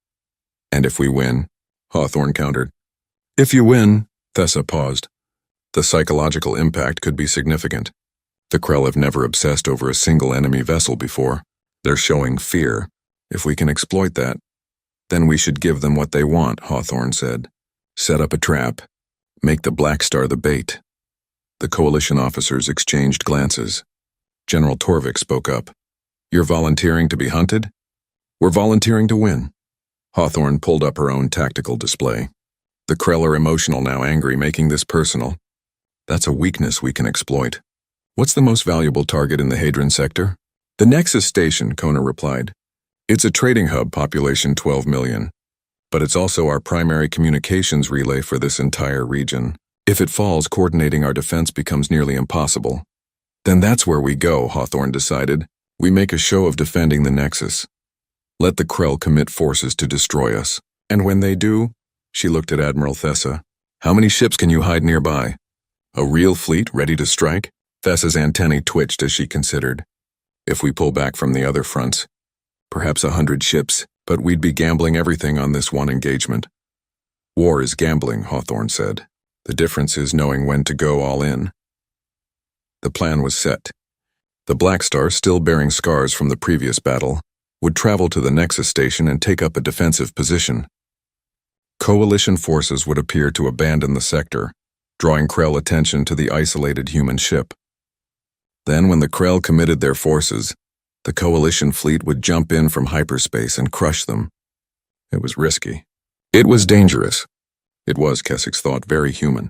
Speaker 1: "And if we win?" Hawthorne countered. "If you win," Thessa paused. "The psychological impact could be significant. The Krell have never obsessed over a single enemy vessel before. They're showing fear. If we can exploit that, then we should give them what they want," Hawthorne said. "Set up a trap. Make the Blackstar the bait." The coalition officers exchanged glances. General Torvik spoke up. "You're volunteering to be hunted?" "We're volunteering to win." Hawthorne pulled up her own tactical display. "The Krell are emotional now, angry, making this personal. That's a weakness we can exploit. What's the most valuable target in the Hadron sector?" "The Nexus station," Kona replied. It's a trading hub, population 12 million. But it's also our primary communications relay for this entire region. If it falls, coordinating our defense becomes nearly impossible. Then that's where we go, Hawthorne decided. We make a show of defending the Nexus. Let the Krell commit forces to destroy us. And when they do, she looked at Admiral Thessa. How many ships can you hide nearby? A real fleet ready to strike? Thessa's antennae twitched as she considered. If we pull back from the other fronts, perhaps 100 ships, but we'd be gambling everything on this one engagement. War is gambling, Hawthorne said. The difference is knowing when to go all in. The plan was set. The Blackstar, still bearing scars from the previous battle, would travel to the Nexus station and take up a defensive position. Coalition forces would appear to abandon the sector, drawing Krell attention to the isolated human ship. Then, when the Krell committed their forces, the Coalition fleet would jump in from hyperspace and crush them. It was risky. It was dangerous. It was, Keswick's thought, very human.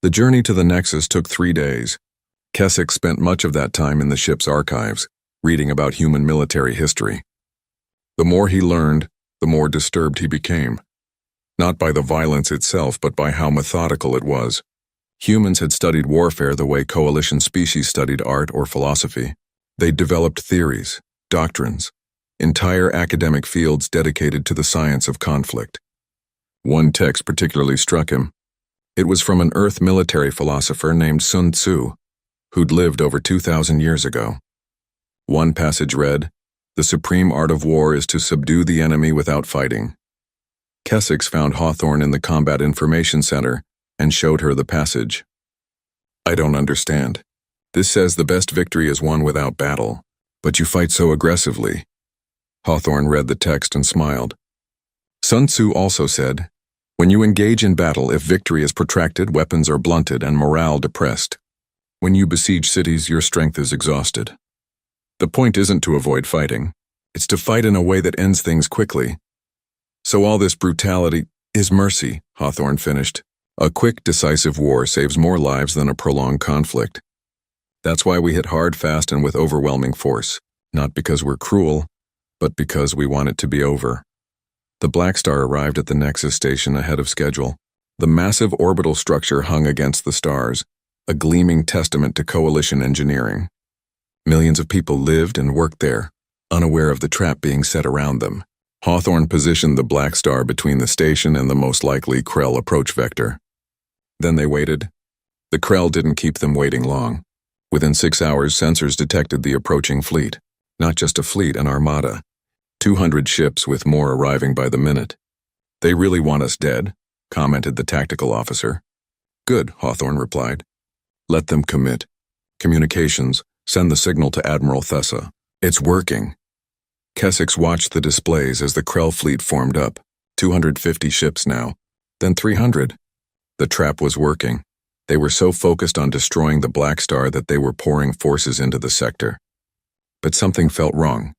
Speaker 1: The journey to the Nexus took 3 days. Keswick spent much of that time in the ship's archives, reading about human military history. The more he learned, the more disturbed he became. Not by the violence itself, but by how methodical it was. Humans had studied warfare the way Coalition species studied art or philosophy. They'd developed theories, doctrines, entire academic fields dedicated to the science of conflict. One text particularly struck him. It was from an Earth military philosopher named Sun Tzu, who'd lived over 2,000 years ago. One passage read, "The supreme art of war is to subdue the enemy without fighting." Keswick found Hawthorne in the Combat Information Center and showed her the passage. "I don't understand. This says the best victory is won without battle, but you fight so aggressively." Hawthorne read the text and smiled. Sun Tzu also said, "When you engage in battle, if victory is protracted, weapons are blunted and morale depressed. When you besiege cities, your strength is exhausted. The point isn't to avoid fighting. It's to fight in a way that ends things quickly. So all this brutality is mercy," Hawthorne finished. "A quick, decisive war saves more lives than a prolonged conflict. That's why we hit hard, fast, and with overwhelming force. Not because we're cruel, but because we want it to be over." The Blackstar arrived at the Nexus station ahead of schedule. The massive orbital structure hung against the stars, a gleaming testament to Coalition engineering. Millions of people lived and worked there, unaware of the trap being set around them. Hawthorne positioned the Blackstar between the station and the most likely Krell approach vector. Then they waited. The Krell didn't keep them waiting long. Within 6 hours, sensors detected the approaching fleet. Not just a fleet, an armada. 200 ships with more arriving by the minute. "They really want us dead," commented the tactical officer. "Good," Hawthorne replied. "Let them commit. Communications, send the signal to Admiral Thessa. It's working." Keswick watched the displays as the Krell fleet formed up. 250 ships now, then 300. The trap was working. They were so focused on destroying the Blackstar that they were pouring forces into the sector. But something felt wrong.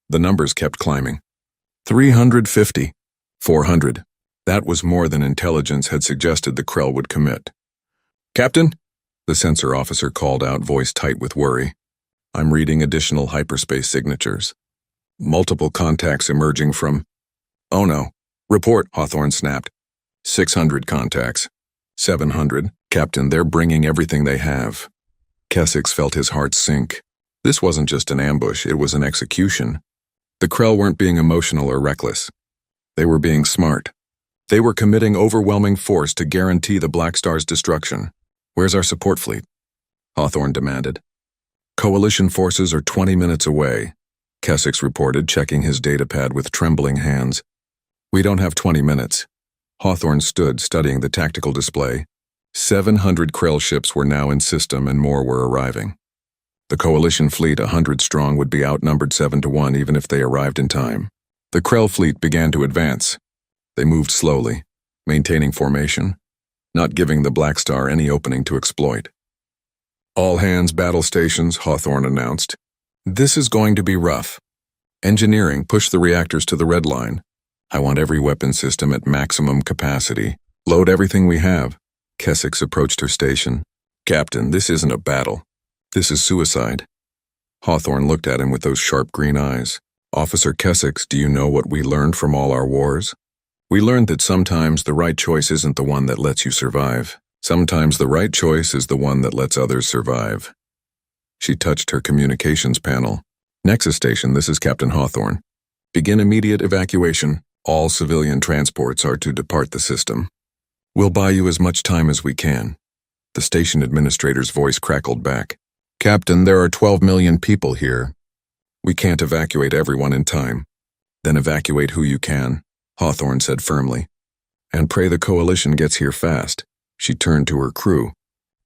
Speaker 1: The numbers kept climbing. 350. 400. That was more than intelligence had suggested the Krell would commit. "Captain?" The sensor officer called out, voice tight with worry. "I'm reading additional hyperspace signatures. Multiple contacts emerging from—" "Oh no. Report," Hawthorne snapped. 600 contacts. 700. "Captain, they're bringing everything they have." Keswick felt his heart sink. This wasn't just an ambush, it was an execution. The Krell weren't being emotional or reckless. They were being smart. They were committing overwhelming force to guarantee the Blackstar's destruction. "Where's our support fleet?" Hawthorne demanded. "Coalition forces are 20 minutes away," Keswick reported, checking his datapad with trembling hands. "We don't have 20 minutes. Hawthorne stood, studying the tactical display. 700 Krell ships were now in system and more were arriving. The Coalition fleet, 100 strong, would be outnumbered 7-1 even if they arrived in time. The Krell fleet began to advance. They moved slowly, maintaining formation, not giving the Blackstar any opening to exploit. "All hands battle stations," Hawthorne announced. "This is going to be rough. Engineering, push the reactors to the red line. I want every weapon system at maximum capacity. Load everything we have." Keswick approached her station. "Captain, this isn't a battle. This is suicide." Hawthorne looked at him with those sharp green eyes. Officer Kessex, do you know what we learned from all our wars? We learned that sometimes the right choice isn't the one that lets you survive. Sometimes the right choice is the one that lets others survive. She touched her communications panel. Nexus Station, this is Captain Hawthorne. Begin immediate evacuation. All civilian transports are to depart the system. We'll buy you as much time as we can. The station administrator's voice crackled back. Captain, there are 12 million people here. We can't evacuate everyone in time. Then evacuate who you can, Hawthorne said firmly. And pray the coalition gets here fast. She turned to her crew.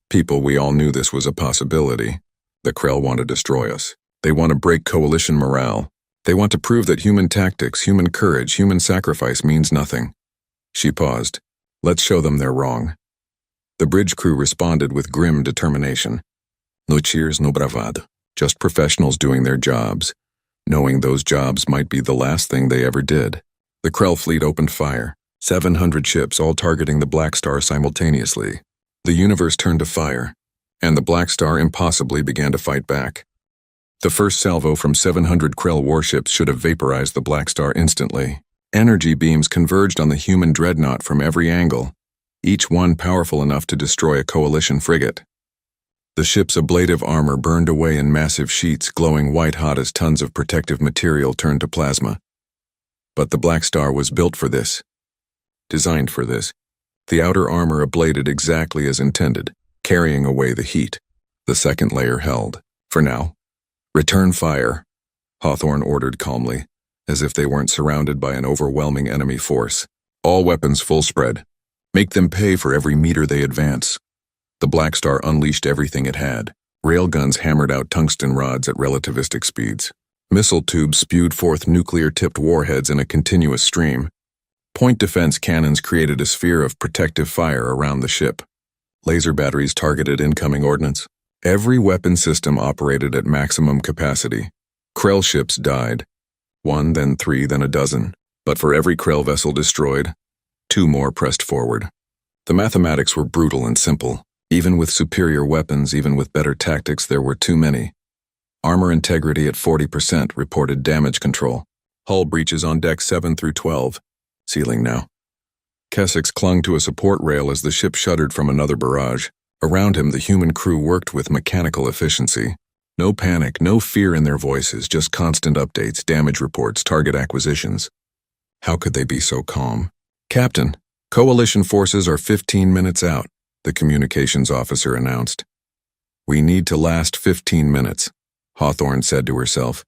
Speaker 1: People, we all knew this was a possibility. The Krell want to destroy us. They want to break coalition morale. They want to prove that human tactics, human courage, human sacrifice means nothing. She paused. Let's show them they're wrong. The bridge crew responded with grim determination. No cheers, no bravado. Just professionals doing their jobs, knowing those jobs might be the last thing they ever did. The Krell fleet opened fire. 700 ships all targeting the Blackstar simultaneously. The universe turned to fire, and the Blackstar impossibly began to fight back. The first salvo from 700 Krell warships should have vaporized the Blackstar instantly. Energy beams converged on the human dreadnought from every angle, each one powerful enough to destroy a coalition frigate. The ship's ablative armor burned away in massive sheets, glowing white-hot as tons of protective material turned to plasma. But the Blackstar was built for this. Designed for this. The outer armor ablated exactly as intended, carrying away the heat. The second layer held. For now. Return fire, Hawthorne ordered calmly, as if they weren't surrounded by an overwhelming enemy force. All weapons full spread. Make them pay for every meter they advance. The Blackstar unleashed everything it had. Railguns hammered out tungsten rods at relativistic speeds. Missile tubes spewed forth nuclear-tipped warheads in a continuous stream. Point defense cannons created a sphere of protective fire around the ship. Laser batteries targeted incoming ordnance. Every weapon system operated at maximum capacity. Krell ships died. 1, then 3, then a dozen. But for every Krell vessel destroyed, 2 more pressed forward. The mathematics were brutal and simple. Even with superior weapons, even with better tactics, there were too many. Armor integrity at 40% reported damage control. Hull breaches on decks 7 through 12. Ceiling now. Kessex clung to a support rail as the ship shuddered from another barrage. Around him, the human crew worked with mechanical efficiency. No panic, no fear in their voices, just constant updates, damage reports, target acquisitions. How could they be so calm? Captain, coalition forces are 15 minutes out, the communications officer announced. We need to last 15 minutes, Hawthorne said to herself.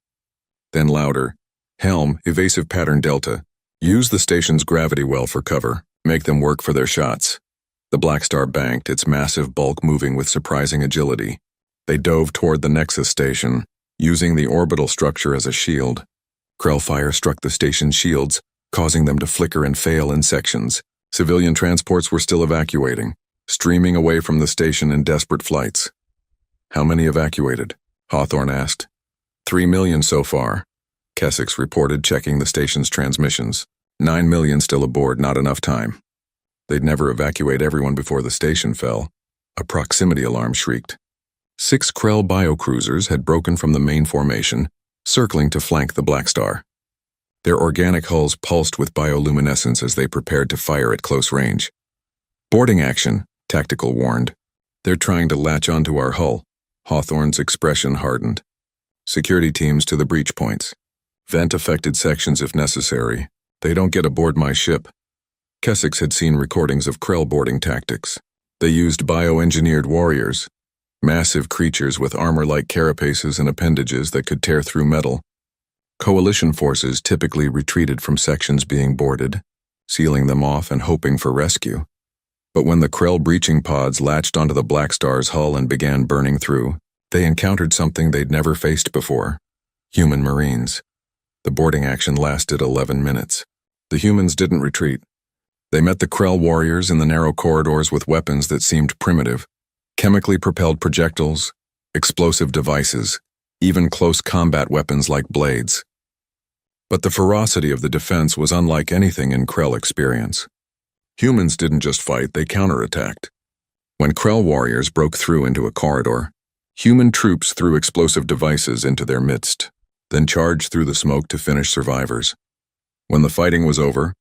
Speaker 1: Then louder, Helm, evasive pattern Delta. Use the station's gravity well for cover. Make them work for their shots. The Blackstar banked, its massive bulk moving with surprising agility. They dove toward the Nexus Station, using the orbital structure as a shield. Krell fire struck the station's shields, causing them to flicker and fail in sections. Civilian transports were still evacuating, streaming away from the station in desperate flights. How many evacuated? Hawthorne asked. 3 million so far, Kessex reported, checking the station's transmissions. 9 million still aboard, not enough time. They'd never evacuate everyone before the station fell. A proximity alarm shrieked. 6 Krell biocruisers had broken from the main formation, circling to flank the Blackstar. Their organic hulls pulsed with bioluminescence as they prepared to fire at close range. Boarding action, Tactical warned. They're trying to latch onto our hull. Hawthorne's expression hardened. Security teams to the breach points. Vent affected sections if necessary. They don't get aboard my ship. Kessex had seen recordings of Krell boarding tactics. They used bioengineered warriors, massive creatures with armor-like carapaces and appendages that could tear through metal. Coalition forces typically retreated from sections being boarded, sealing them off and hoping for rescue. But when the Krell breaching pods latched onto the Blackstar's hull and began burning through, they encountered something they'd never faced before: human Marines. The boarding action lasted 11 minutes. The humans didn't retreat. They met the Krell warriors in the narrow corridors with weapons that seemed primitive: chemically propelled projectiles, explosive devices, even close combat weapons like blades. But the ferocity of the defense was unlike anything in Krell experience. Humans didn't just fight, they counterattacked. When Krell warriors broke through into a corridor, human troops threw explosive devices into their midst. then charged through the smoke to finish survivors. When the fighting was over,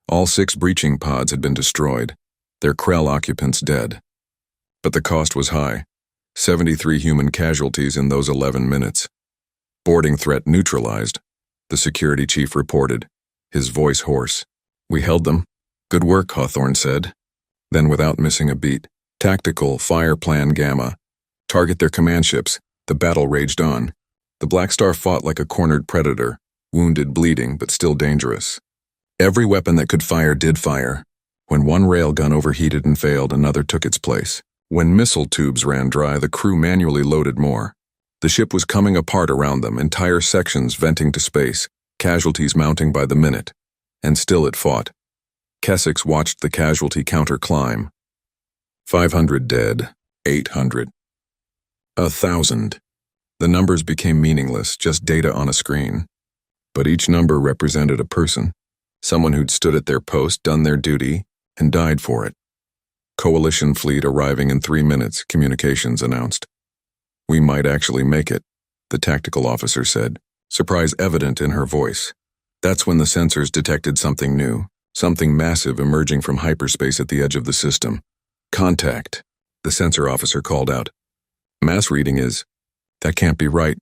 Speaker 1: all 6 breaching pods had been destroyed, their Krell occupants dead. But the cost was high, 73 human casualties in those 11 minutes. Boarding threat neutralized, the security chief reported, his voice hoarse. We held them. Good work, Hawthorne said. Then, without missing a beat, Tactical Fire Plan Gamma. Target their command ships. The battle raged on. The Blackstar fought like a cornered predator, wounded, bleeding, but still dangerous. Every weapon that could fire did fire. When one railgun overheated and failed, another took its place. When missile tubes ran dry, the crew manually loaded more. The ship was coming apart around them, entire sections venting to space, casualties mounting by the minute. And still it fought. Kessex watched the casualty counter climb. 500 dead, 800. 1,000. The numbers became meaningless, just data on a screen. But each number represented a person, someone who'd stood at their post, done their duty, and died for it. Coalition fleet arriving in 3 minutes, communications announced. We might actually make it, the tactical officer said, surprise evident in her voice. That's when the sensors detected something new, something massive emerging from hyperspace at the edge of the system. Contact, the sensor officer called out. Mass reading is... That can't be right.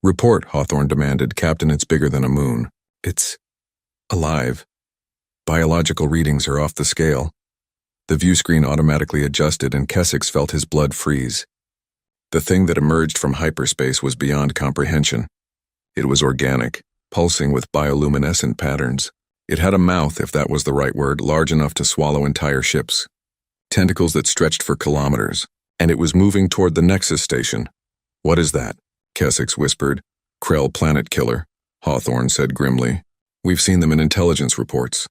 Speaker 1: Report, Hawthorne demanded. Captain, it's bigger than a moon. It's... alive. Biological readings are off the scale. The view screen automatically adjusted and Kessex felt his blood freeze. The thing that emerged from hyperspace was beyond comprehension. It was organic, pulsing with bioluminescent patterns. It had a mouth, if that was the right word, large enough to swallow entire ships. Tentacles that stretched for kilometers, and it was moving toward the Nexus station. What is that? Kessex whispered. Krell planet killer, Hawthorne said grimly. We've seen them in intelligence reports.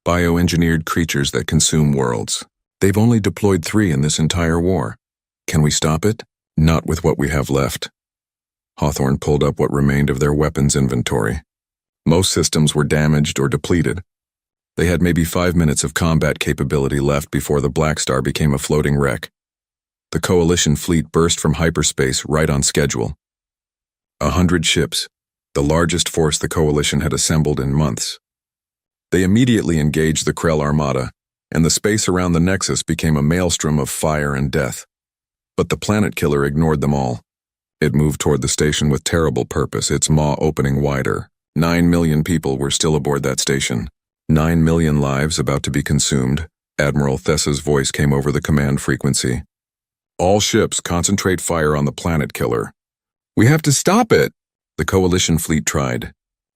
Speaker 1: Bioengineered creatures that consume worlds. They've only deployed 3 in this entire war. Can we stop it? Not with what we have left. Hawthorne pulled up what remained of their weapons inventory. Most systems were damaged or depleted. They had maybe 5 minutes of combat capability left before the Blackstar became a floating wreck. The Coalition fleet burst from hyperspace right on schedule. 100 ships, the largest force the Coalition had assembled in months. They immediately engaged the Krell Armada, and the space around the Nexus became a maelstrom of fire and death. But the planet killer ignored them all. It moved toward the station with terrible purpose, its maw opening wider. 9 million people were still aboard that station. 9 million lives about to be consumed. Admiral Thessa's voice came over the command frequency. All ships concentrate fire on the planet killer. We have to stop it! The Coalition fleet tried.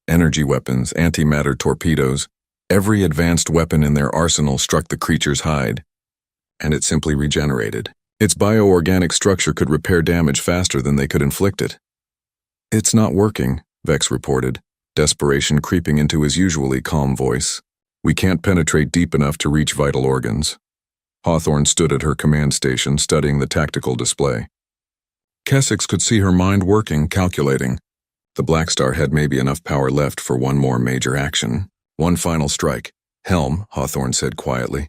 Speaker 1: Energy weapons, antimatter torpedoes, every advanced weapon in their arsenal struck the creature's hide. And it simply regenerated. Its bioorganic structure could repair damage faster than they could inflict it. It's not working, Vex reported, desperation creeping into his usually calm voice. We can't penetrate deep enough to reach vital organs. Hawthorne stood at her command station, studying the tactical display. Kessex could see her mind working, calculating. The Blackstar had maybe enough power left for one more major action. One final strike. Helm, Hawthorne said quietly.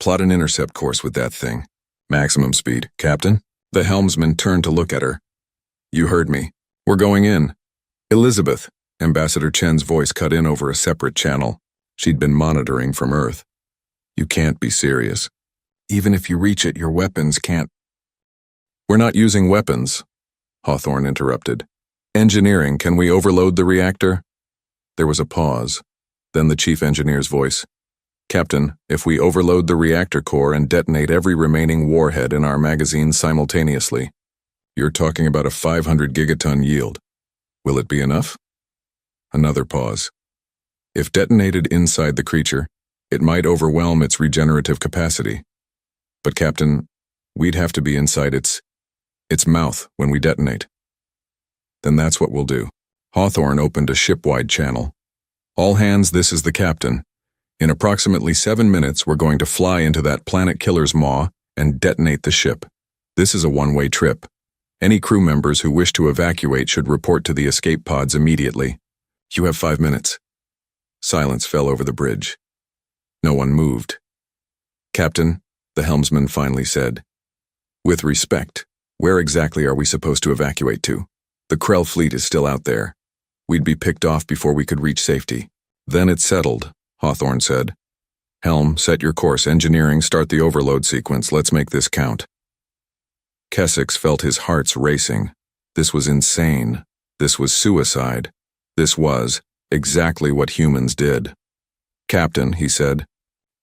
Speaker 1: Plot an intercept course with that thing. Maximum speed. Captain? The helmsman turned to look at her. You heard me. We're going in. Elizabeth, Ambassador Chen's voice cut in over a separate channel. She'd been monitoring from Earth. You can't be serious. Even if you reach it, your weapons can't... We're not using weapons, Hawthorne interrupted. Engineering, can we overload the reactor? There was a pause. Then the chief engineer's voice. Captain, if we overload the reactor core and detonate every remaining warhead in our magazine simultaneously, you're talking about a 500 gigaton yield. Will it be enough? Another pause. If detonated inside the creature, it might overwhelm its regenerative capacity. But Captain, we'd have to be inside its mouth when we detonate. Then that's what we'll do. Hawthorne opened a ship-wide channel. All hands, this is the captain. In approximately 7 minutes, we're going to fly into that planet killer's maw and detonate the ship. This is a one-way trip. Any crew members who wish to evacuate should report to the escape pods immediately. You have 5 minutes. Silence fell over the bridge. No one moved. Captain, the helmsman finally said. With respect, where exactly are we supposed to evacuate to? The Krell fleet is still out there. We'd be picked off before we could reach safety. Then it settled, Hawthorne said. Helm, set your course. Engineering, start the overload sequence. Let's make this count. Kessex felt his heart's racing. This was insane. This was suicide. This was exactly what humans did. Captain, he said,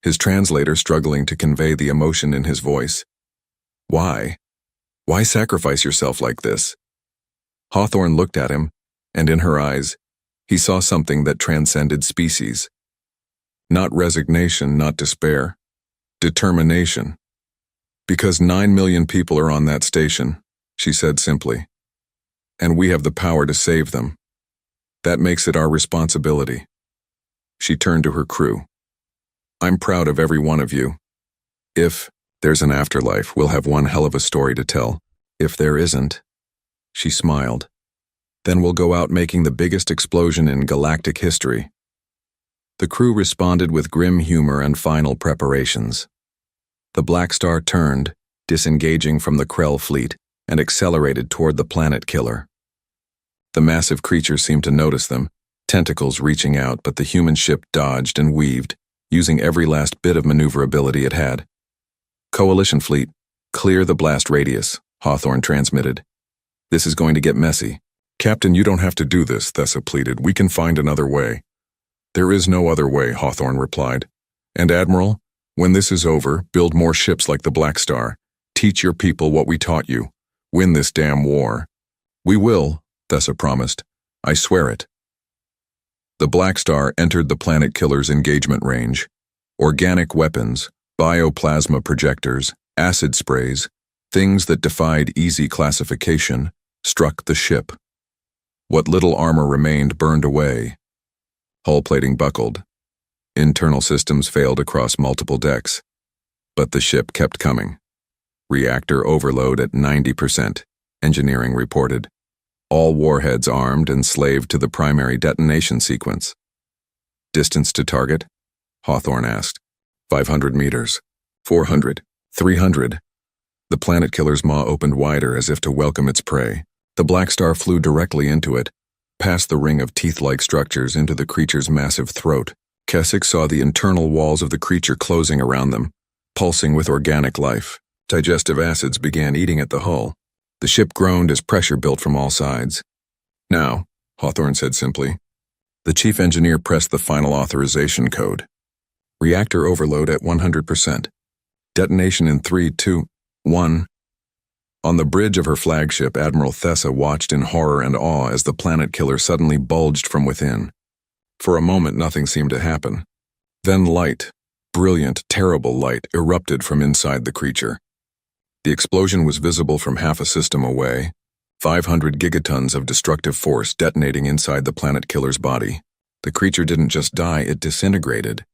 Speaker 1: his translator struggling to convey the emotion in his voice. Why? Why sacrifice yourself like this? Hawthorne looked at him, and in her eyes, he saw something that transcended species. Not resignation, not despair. Determination. Because 9 million people are on that station, she said simply. And we have the power to save them. That makes it our responsibility. She turned to her crew. I'm proud of every one of you. If there's an afterlife, we'll have one hell of a story to tell. If there isn't, she smiled, then we'll go out making the biggest explosion in galactic history. The crew responded with grim humor and final preparations. The Blackstar turned, disengaging from the Krell fleet, and accelerated toward the planet killer. The massive creature seemed to notice them, tentacles reaching out, but the human ship dodged and weaved, using every last bit of maneuverability it had. Coalition fleet, clear the blast radius, Hawthorne transmitted. This is going to get messy. Captain, you don't have to do this, Thessa pleaded. We can find another way. There is no other way, Hawthorne replied. And Admiral, when this is over, build more ships like the Blackstar. Teach your people what we taught you. Win this damn war. We will, Thessa promised. I swear it. The Blackstar entered the planet killer's engagement range. Organic weapons, bioplasma projectors, acid sprays, things that defied easy classification, struck the ship. What little armor remained burned away. Hull plating buckled. Internal systems failed across multiple decks. But the ship kept coming. Reactor overload at 90%, engineering reported. All warheads armed and slaved to the primary detonation sequence. Distance to target? Hawthorne asked. 500 meters. 400. 300. The planet killer's maw opened wider as if to welcome its prey. The Blackstar flew directly into it, past the ring of teeth-like structures into the creature's massive throat. Kessex saw the internal walls of the creature closing around them, pulsing with organic life. Digestive acids began eating at the hull. The ship groaned as pressure built from all sides. Now, Hawthorne said simply. The chief engineer pressed the final authorization code. Reactor overload at 100%. Detonation in 3, 2, 1. On the bridge of her flagship, Admiral Thessa watched in horror and awe as the planet killer suddenly bulged from within. For a moment, nothing seemed to happen. Then light, brilliant, terrible light, erupted from inside the creature. The explosion was visible from half a system away, 500 gigatons of destructive force detonating inside the planet killer's body. The creature didn't just die, it disintegrated.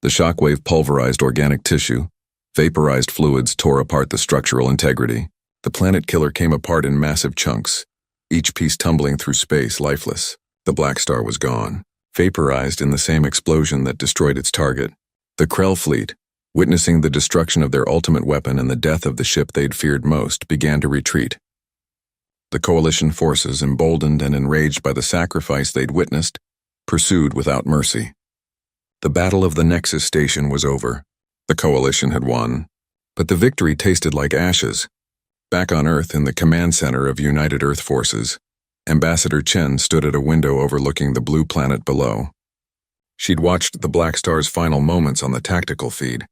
Speaker 1: The shockwave pulverized organic tissue. Vaporized fluids tore apart the structural integrity. The planet killer came apart in massive chunks, each piece tumbling through space, lifeless. The Blackstar was gone, vaporized in the same explosion that destroyed its target. The Krell fleet, witnessing the destruction of their ultimate weapon and the death of the ship they'd feared most, began to retreat. The coalition forces, emboldened and enraged by the sacrifice they'd witnessed, pursued without mercy. The battle of the Nexus station was over. The coalition had won, but the victory tasted like ashes. Back on Earth in the command center of United Earth Forces, Ambassador Chen stood at a window overlooking the blue planet below. She'd watched the Blackstar's final moments on the tactical feed.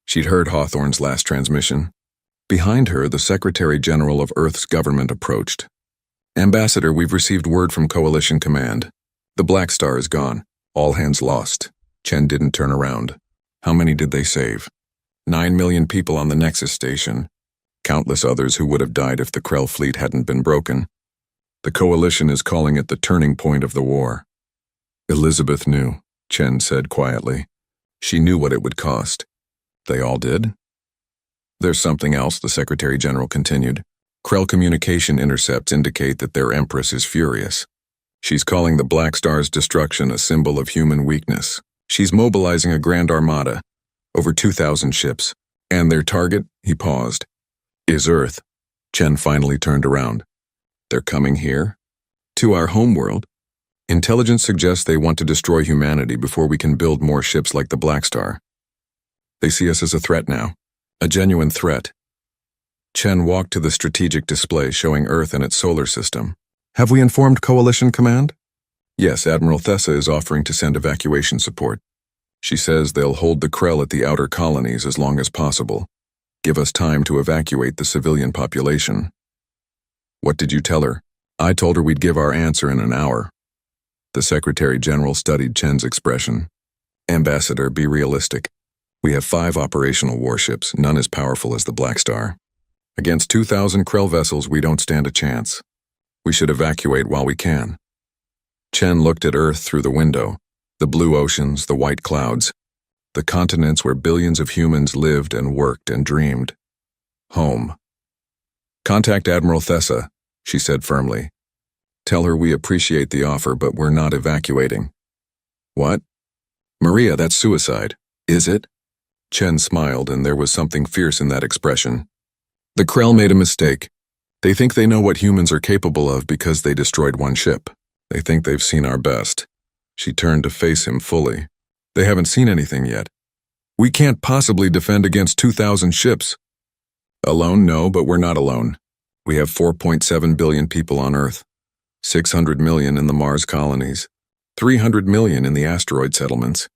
Speaker 1: She'd heard Hawthorne's last transmission. Behind her, the Secretary General of Earth's government approached. Ambassador, we've received word from Coalition Command. The Blackstar is gone. All hands lost. Chen didn't turn around. How many did they save? 9 million people on the Nexus station. Countless others who would have died if the Krell fleet hadn't been broken. The Coalition is calling it the turning point of the war. Elizabeth knew, Chen said quietly. She knew what it would cost. They all did? There's something else, the Secretary General continued. Krell communication intercepts indicate that their Empress is furious. She's calling the Blackstar's destruction a symbol of human weakness. She's mobilizing a grand armada, over 2,000 ships. And their target, he paused, is Earth. Chen finally turned around. They're coming here? To our homeworld? Intelligence suggests they want to destroy humanity before we can build more ships like the Blackstar. They see us as a threat now. A genuine threat. Chen walked to the strategic display showing Earth and its solar system. Have we informed Coalition Command? Yes, Admiral Thessa is offering to send evacuation support. She says they'll hold the Krell at the outer colonies as long as possible. Give us time to evacuate the civilian population. What did you tell her? I told her we'd give our answer in an hour. The Secretary General studied Chen's expression. Ambassador, be realistic. We have 5 operational warships, none as powerful as the Blackstar. Against 2,000 Krell vessels, we don't stand a chance. We should evacuate while we can. Chen looked at Earth through the window. The blue oceans, the white clouds. The continents where billions of humans lived and worked and dreamed. Home. Contact Admiral Thessa, she said firmly. Tell her we appreciate the offer, but we're not evacuating. What? Maria, that's suicide. Is it? Chen smiled, and there was something fierce in that expression. The Krell made a mistake. They think they know what humans are capable of because they destroyed one ship. They think they've seen our best. She turned to face him fully. They haven't seen anything yet. We can't possibly defend against 2,000 ships. Alone, no, but we're not alone. We have 4.7 billion people on Earth, 600 million in the Mars colonies, 300 million in the asteroid settlements.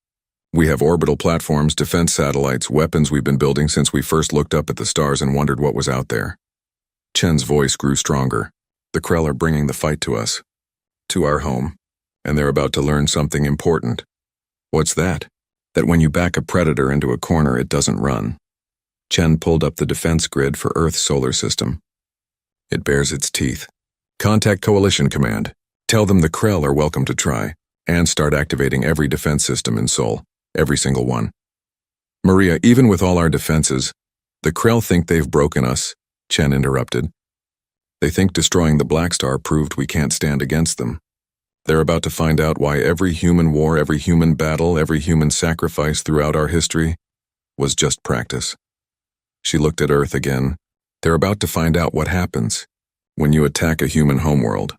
Speaker 1: We have orbital platforms, defense satellites, weapons we've been building since we first looked up at the stars and wondered what was out there. Chen's voice grew stronger. The Krell are bringing the fight to us, to our home, and they're about to learn something important. What's that? That when you back a predator into a corner, it doesn't run. Chen pulled up the defense grid for Earth's solar system. It bares its teeth. Contact Coalition Command. Tell them the Krell are welcome to try, and start activating every defense system in Seoul, every single one. Maria, even with all our defenses, the Krell think they've broken us, Chen interrupted. They think destroying the Blackstar proved we can't stand against them. They're about to find out why every human war, every human battle, every human sacrifice throughout our history was just practice. She looked at Earth again. They're about to find out what happens when you attack a human homeworld.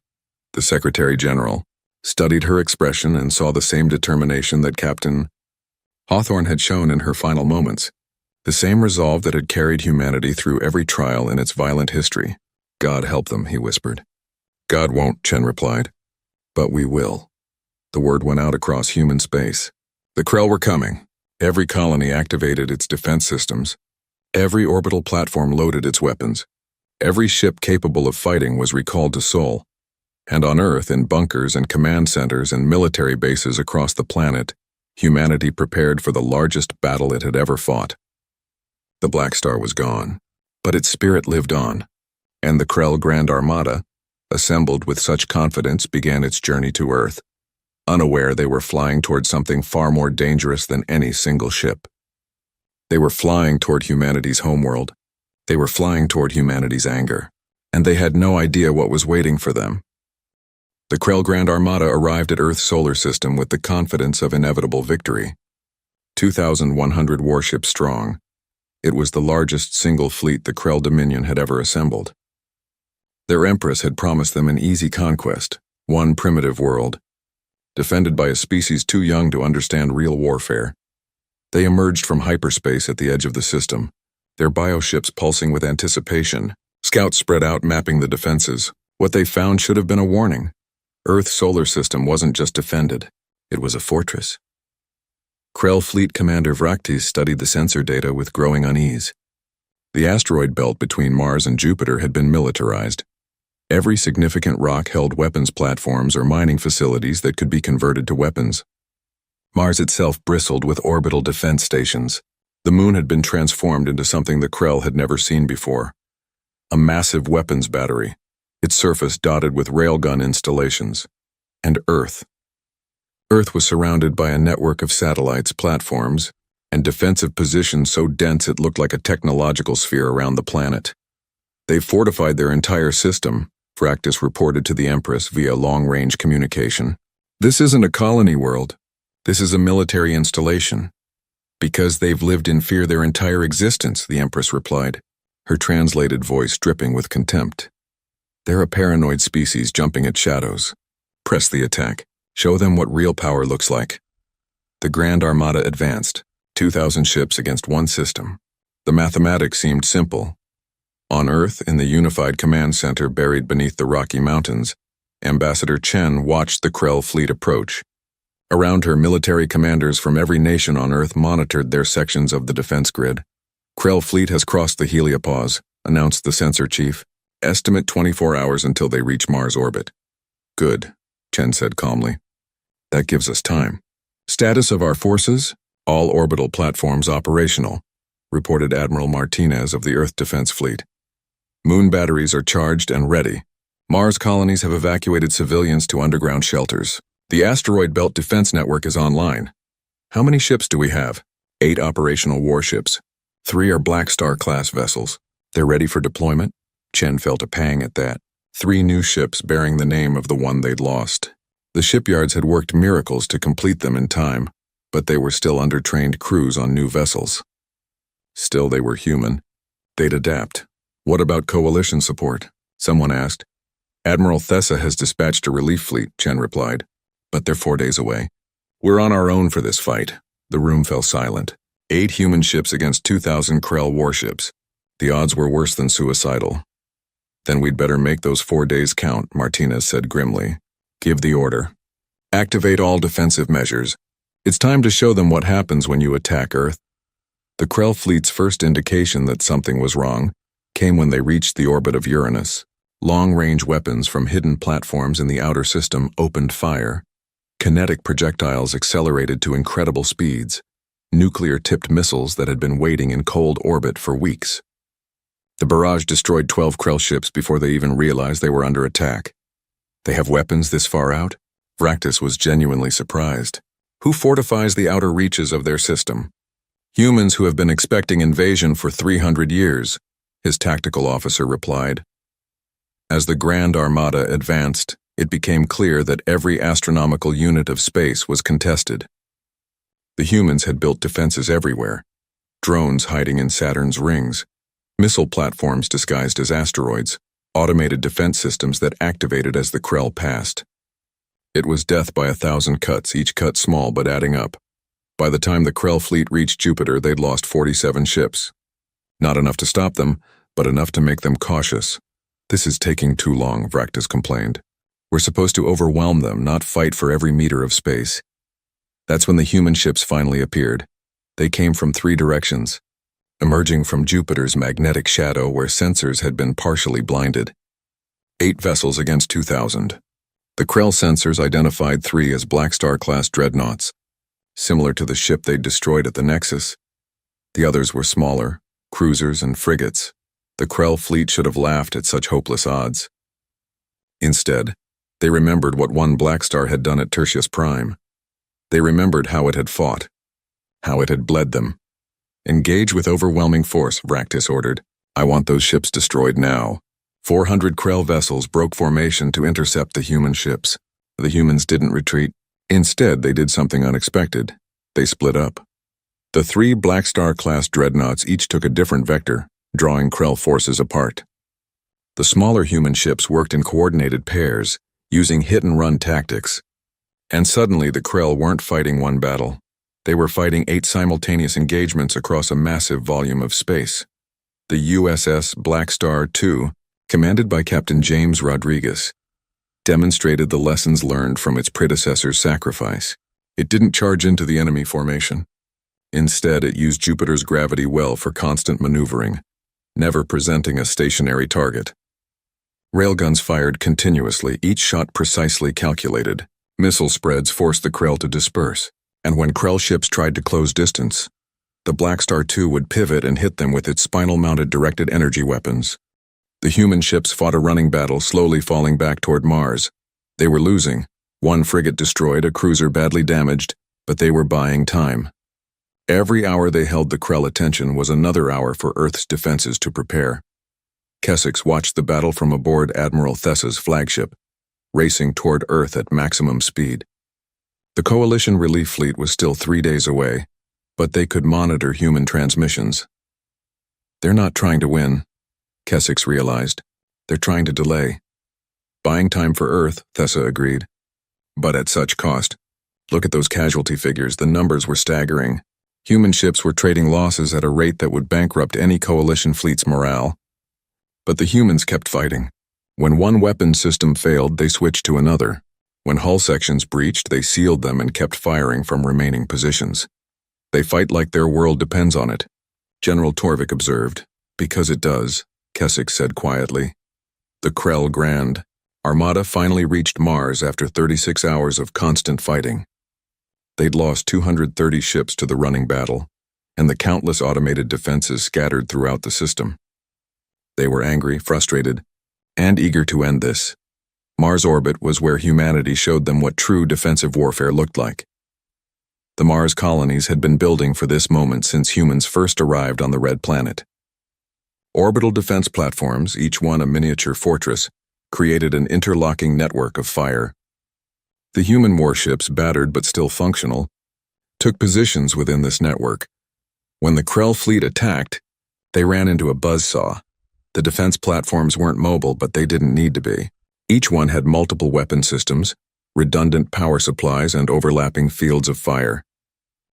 Speaker 1: The Secretary General studied her expression and saw the same determination that Captain Hawthorne had shown in her final moments, the same resolve that had carried humanity through every trial in its violent history. God help them, he whispered. God won't, Chen replied. But we will. The word went out across human space. The Krell were coming. Every colony activated its defense systems. Every orbital platform loaded its weapons. Every ship capable of fighting was recalled to Seoul. And on Earth, in bunkers and command centers and military bases across the planet, humanity prepared for the largest battle it had ever fought. The Blackstar was gone, but its spirit lived on, and the Krell Grand Armada, assembled with such confidence, began its journey to Earth, unaware they were flying toward something far more dangerous than any single ship. They were flying toward humanity's homeworld. They were flying toward humanity's anger, and they had no idea what was waiting for them. The Krell Grand Armada arrived at Earth's solar system with the confidence of inevitable victory. 2,100 warships strong, it was the largest single fleet the Krell Dominion had ever assembled. Their empress had promised them an easy conquest, one primitive world, defended by a species too young to understand real warfare. They emerged from hyperspace at the edge of the system, their bioships pulsing with anticipation. Scouts spread out mapping the defenses. What they found should have been a warning. Earth's solar system wasn't just defended, it was a fortress. Krell Fleet Commander Vraktis studied the sensor data with growing unease. The asteroid belt between Mars and Jupiter had been militarized. Every significant rock held weapons platforms or mining facilities that could be converted to weapons. Mars itself bristled with orbital defense stations. The moon had been transformed into something the Krell had never seen before. A massive weapons battery, its surface dotted with railgun installations. And Earth. Earth was surrounded by a network of satellites, platforms, and defensive positions so dense it looked like a technological sphere around the planet. They've fortified their entire system, Vraktis reported to the Empress via long-range communication. This isn't a colony world. This is a military installation. Because they've lived in fear their entire existence, the Empress replied, her translated voice dripping with contempt. They're a paranoid species jumping at shadows. Press the attack. Show them what real power looks like. The Grand Armada advanced, 2,000 ships against one system. The mathematics seemed simple. On Earth, in the unified command center buried beneath the Rocky Mountains, Ambassador Chen watched the Krell fleet approach. Around her, military commanders from every nation on Earth monitored their sections of the defense grid. Krell fleet has crossed the heliopause, announced the sensor chief. Estimate 24 hours until they reach Mars orbit. Good, Chen said calmly. That gives us time. Status of our forces? All orbital platforms operational, reported Admiral Martinez of the Earth Defense Fleet. Moon batteries are charged and ready. Mars colonies have evacuated civilians to underground shelters. The asteroid belt defense network is online. How many ships do we have? 8 operational warships. 3 are Blackstar-class vessels. They're ready for deployment? Chen felt a pang at that. 3 new ships bearing the name of the one they'd lost. The shipyards had worked miracles to complete them in time, but they were still under-trained crews on new vessels. Still, they were human. They'd adapt. What about coalition support? Someone asked. Admiral Thessa has dispatched a relief fleet, Chen replied, but they're 4 days away. We're on our own for this fight. The room fell silent. 8 human ships against 2,000 Krell warships. The odds were worse than suicidal. Then we'd better make those 4 days count, Martinez said grimly. Give the order. Activate all defensive measures. It's time to show them what happens when you attack Earth. The Krell fleet's first indication that something was wrong came when they reached the orbit of Uranus. Long-range weapons from hidden platforms in the outer system opened fire. Kinetic projectiles accelerated to incredible speeds. Nuclear-tipped missiles that had been waiting in cold orbit for weeks. The barrage destroyed 12 Krell ships before they even realized they were under attack. They have weapons this far out? Vractus was genuinely surprised. Who fortifies the outer reaches of their system? Humans who have been expecting invasion for 300 years, his tactical officer replied. As the Grand Armada advanced, it became clear that every astronomical unit of space was contested. The humans had built defenses everywhere. Drones hiding in Saturn's rings, missile platforms disguised as asteroids, automated defense systems that activated as the Krell passed. It was death by 1,000 cuts, each cut small but adding up. By the time the Krell fleet reached Jupiter, they'd lost 47 ships. Not enough to stop them, but enough to make them cautious. This is taking too long, Vractus complained. We're supposed to overwhelm them, not fight for every meter of space. That's when the human ships finally appeared. They came from 3 directions. Emerging from Jupiter's magnetic shadow where sensors had been partially blinded. 8 vessels against 2,000. The Krell sensors identified 3 as Blackstar-class dreadnoughts, similar to the ship they'd destroyed at the Nexus. The others were smaller, cruisers and frigates. The Krell fleet should have laughed at such hopeless odds. Instead, they remembered what one Blackstar had done at Tertius Prime. They remembered how it had fought, how it had bled them. Engage with overwhelming force, Vractus ordered. I want those ships destroyed now. 400 Krell vessels broke formation to intercept the human ships. The humans didn't retreat. Instead, they did something unexpected. They split up. The 3 Blackstar-class dreadnoughts each took a different vector, drawing Krell forces apart. The smaller human ships worked in coordinated pairs, using hit-and-run tactics. And suddenly, the Krell weren't fighting one battle. They were fighting 8 simultaneous engagements across a massive volume of space. The USS Blackstar II, commanded by Captain James Rodriguez, demonstrated the lessons learned from its predecessor's sacrifice. It didn't charge into the enemy formation. Instead, it used Jupiter's gravity well for constant maneuvering, never presenting a stationary target. Railguns fired continuously, each shot precisely calculated. Missile spreads forced the Krell to disperse, and when Krell ships tried to close distance, the Blackstar II would pivot and hit them with its spinal-mounted directed energy weapons. The human ships fought a running battle, slowly falling back toward Mars. They were losing. 1 frigate destroyed, a cruiser badly damaged, but they were buying time. Every hour they held the Krell attention was another hour for Earth's defenses to prepare. Kessex watched the battle from aboard Admiral Thessa's flagship, racing toward Earth at maximum speed. The Coalition relief fleet was still 3 days away, but they could monitor human transmissions. They're not trying to win, Kessex realized. They're trying to delay. Buying time for Earth, Thessa agreed. but at such cost. Look at those casualty figures, the numbers were staggering. Human ships were trading losses at a rate that would bankrupt any coalition fleet's morale. But the humans kept fighting. When one weapon system failed, they switched to another. When hull sections breached, they sealed them and kept firing from remaining positions. They fight like their world depends on it, General Torvik observed. Because it does, Keswick said quietly. The Krell Grand Armada finally reached Mars after 36 hours of constant fighting. They'd lost 230 ships to the running battle, and the countless automated defenses scattered throughout the system. They were angry, frustrated, and eager to end this. Mars orbit was where humanity showed them what true defensive warfare looked like. The Mars colonies had been building for this moment since humans first arrived on the Red Planet. Orbital defense platforms, each one a miniature fortress, created an interlocking network of fire. The human warships, battered but still functional, took positions within this network. When the Krell fleet attacked, they ran into a buzzsaw. The defense platforms weren't mobile, but they didn't need to be. Each one had multiple weapon systems, redundant power supplies, and overlapping fields of fire.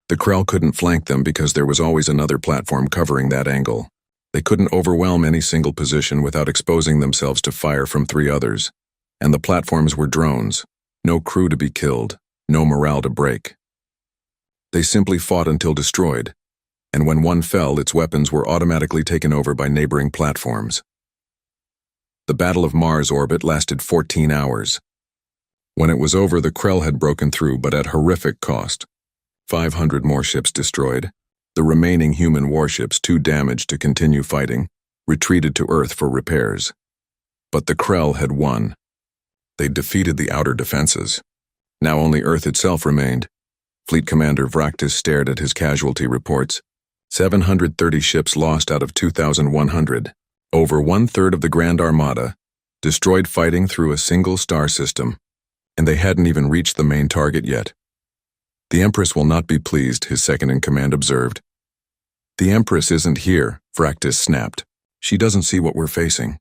Speaker 1: The Krell couldn't flank them because there was always another platform covering that angle. They couldn't overwhelm any single position without exposing themselves to fire from 3 others. And the platforms were drones. No crew to be killed, no morale to break. They simply fought until destroyed, and when one fell, its weapons were automatically taken over by neighboring platforms. The Battle of Mars orbit lasted 14 hours. When it was over, the Krell had broken through, but at horrific cost. 500 more ships destroyed. The remaining human warships, too damaged to continue fighting, retreated to Earth for repairs. But the Krell had won. They'd defeated the outer defenses. Now only Earth itself remained. Fleet Commander Vraktis stared at his casualty reports. 730 ships lost out of 2,100. Over 1/3 of the Grand Armada, destroyed fighting through a single star system. And they hadn't even reached the main target yet. The Empress will not be pleased, his second-in-command observed. The Empress isn't here, Vraktis snapped. She doesn't see what we're facing.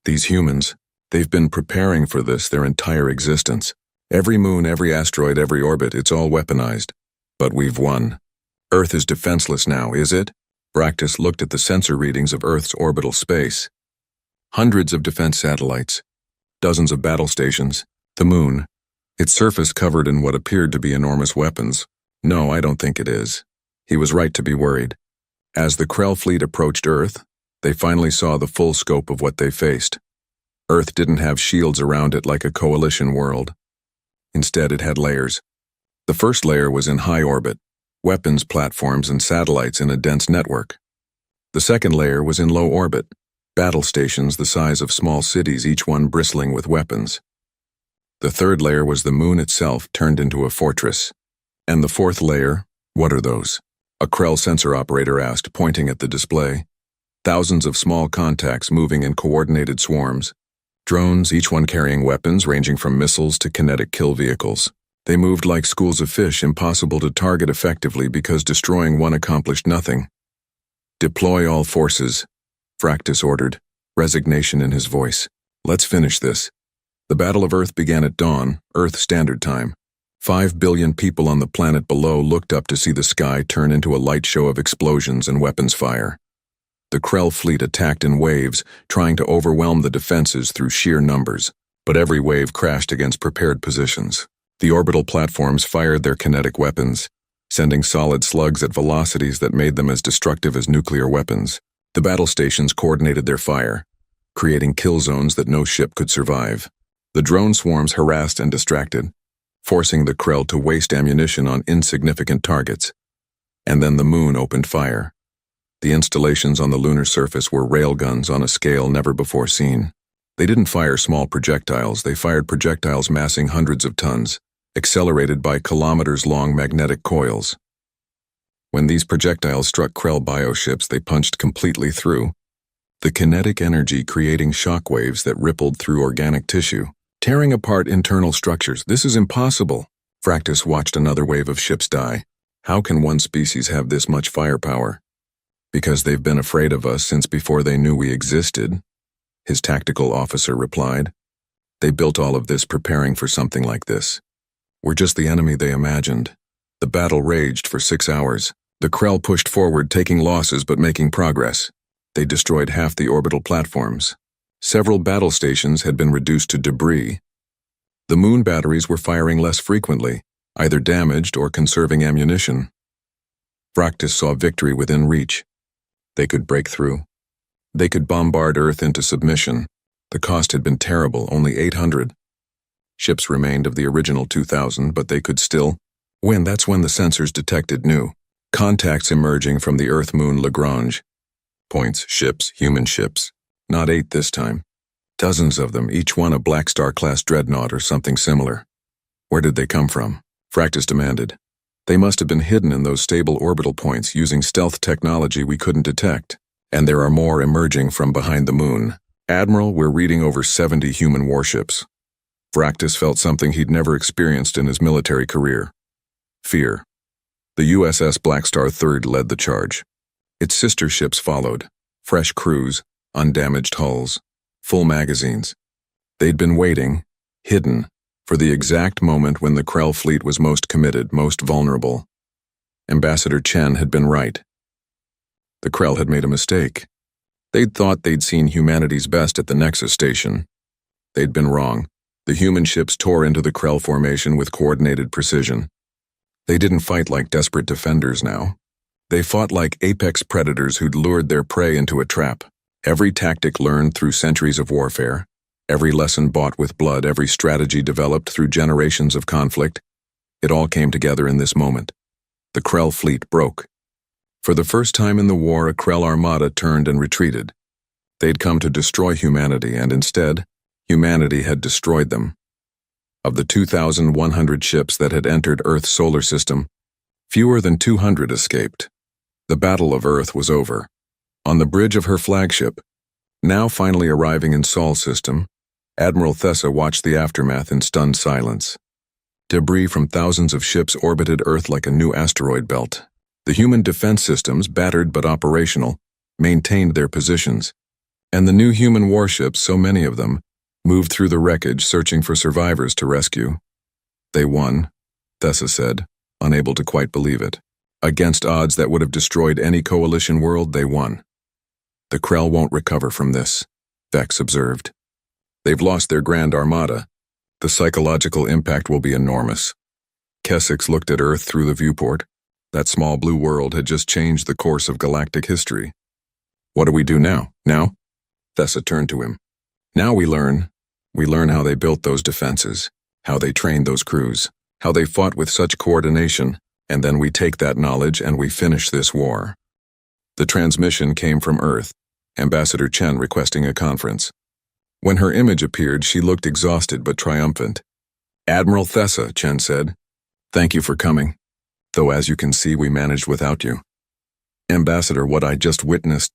Speaker 1: These humans, they've been preparing for this their entire existence. Every moon, every asteroid, every orbit, it's all weaponized. But we've won. Earth is defenseless now, is it? Vraktis looked at the sensor readings of Earth's orbital space. Hundreds of defense satellites, dozens of battle stations, the moon, its surface covered in what appeared to be enormous weapons. No, I don't think it is. He was right to be worried. As the Krell fleet approached Earth, they finally saw the full scope of what they faced. Earth didn't have shields around it like a coalition world. Instead, it had layers. The first layer was in high orbit, weapons platforms and satellites in a dense network. The second layer was in low orbit, battle stations the size of small cities, each one bristling with weapons. The third layer was the moon itself turned into a fortress. And the fourth layer, what are those? A Krell sensor operator asked, pointing at the display. Thousands of small contacts moving in coordinated swarms. Drones, each one carrying weapons ranging from missiles to kinetic kill vehicles. They moved like schools of fish, impossible to target effectively because destroying one accomplished nothing. Deploy all forces, Vraktis ordered, resignation in his voice. Let's finish this. The Battle of Earth began at dawn, Earth Standard Time. 5 billion people on the planet below looked up to see the sky turn into a light show of explosions and weapons fire. The Krell fleet attacked in waves, trying to overwhelm the defenses through sheer numbers, but every wave crashed against prepared positions. The orbital platforms fired their kinetic weapons, sending solid slugs at velocities that made them as destructive as nuclear weapons. The battle stations coordinated their fire, creating kill zones that no ship could survive. The drone swarms harassed and distracted, forcing the Krell to waste ammunition on insignificant targets. And then the moon opened fire. The installations on the lunar surface were railguns on a scale never before seen. They didn't fire small projectiles, they fired projectiles massing hundreds of tons, accelerated by kilometers-long magnetic coils. When these projectiles struck Krell bioships, they punched completely through, the kinetic energy creating shockwaves that rippled through organic tissue, tearing apart internal structures. This is impossible. Vraktis watched another wave of ships die. How can one species have this much firepower? Because they've been afraid of us since before they knew we existed, his tactical officer replied. They built all of this preparing for something like this. were just the enemy they imagined. The battle raged for 6 hours. The Krell pushed forward, taking losses but making progress. They destroyed half the orbital platforms. Several battle stations had been reduced to debris. The moon batteries were firing less frequently, either damaged or conserving ammunition. Fractus saw victory within reach. They could break through. They could bombard Earth into submission. The cost had been terrible, only 800. Ships remained of the original 2,000, but they could still win. That's when the sensors detected new contacts emerging from the Earth-Moon Lagrange points. Ships, human ships. Not 8 this time. Dozens of them, each one a Blackstar-class dreadnought or something similar. Where did they come from? Fractus demanded. They must have been hidden in those stable orbital points using stealth technology we couldn't detect. And there are more emerging from behind the moon. Admiral, we're reading over 70 human warships. Fractus felt something he'd never experienced in his military career. Fear. The USS Blackstar III led the charge. Its sister ships followed. Fresh crews, undamaged hulls, full magazines. They'd been waiting, hidden, for the exact moment when the Krell fleet was most committed, most vulnerable. Ambassador Chen had been right. The Krell had made a mistake. They'd thought they'd seen humanity's best at the Nexus station. They'd been wrong. The human ships tore into the Krell formation with coordinated precision. They didn't fight like desperate defenders now. They fought like apex predators who'd lured their prey into a trap. Every tactic learned through centuries of warfare, every lesson bought with blood, every strategy developed through generations of conflict, it all came together in this moment. The Krell fleet broke. For the first time in the war, a Krell armada turned and retreated. They'd come to destroy humanity, and instead, humanity had destroyed them. Of the 2,100 ships that had entered Earth's solar system, fewer than 200 escaped. The Battle of Earth was over. On the bridge of her flagship, now finally arriving in Sol system, Admiral Thessa watched the aftermath in stunned silence. Debris from thousands of ships orbited Earth like a new asteroid belt. The human defense systems, battered but operational, maintained their positions. And the new human warships, so many of them, moved through the wreckage searching for survivors to rescue. They won, Thessa said, unable to quite believe it. Against odds that would have destroyed any coalition world, they won. The Krell won't recover from this, Vex observed. They've lost their Grand Armada. The psychological impact will be enormous. Kessex looked at Earth through the viewport. That small blue world had just changed the course of galactic history. What do we do now? Now? Thessa turned to him. Now we learn how they built those defenses, how they trained those crews, how they fought with such coordination, and then we take that knowledge and we finish this war. The transmission came from Earth, Ambassador Chen requesting a conference. When her image appeared, she looked exhausted but triumphant. Admiral Thessa, Chen said. Thank you for coming. Though as you can see, we managed without you. Ambassador, what I just witnessed,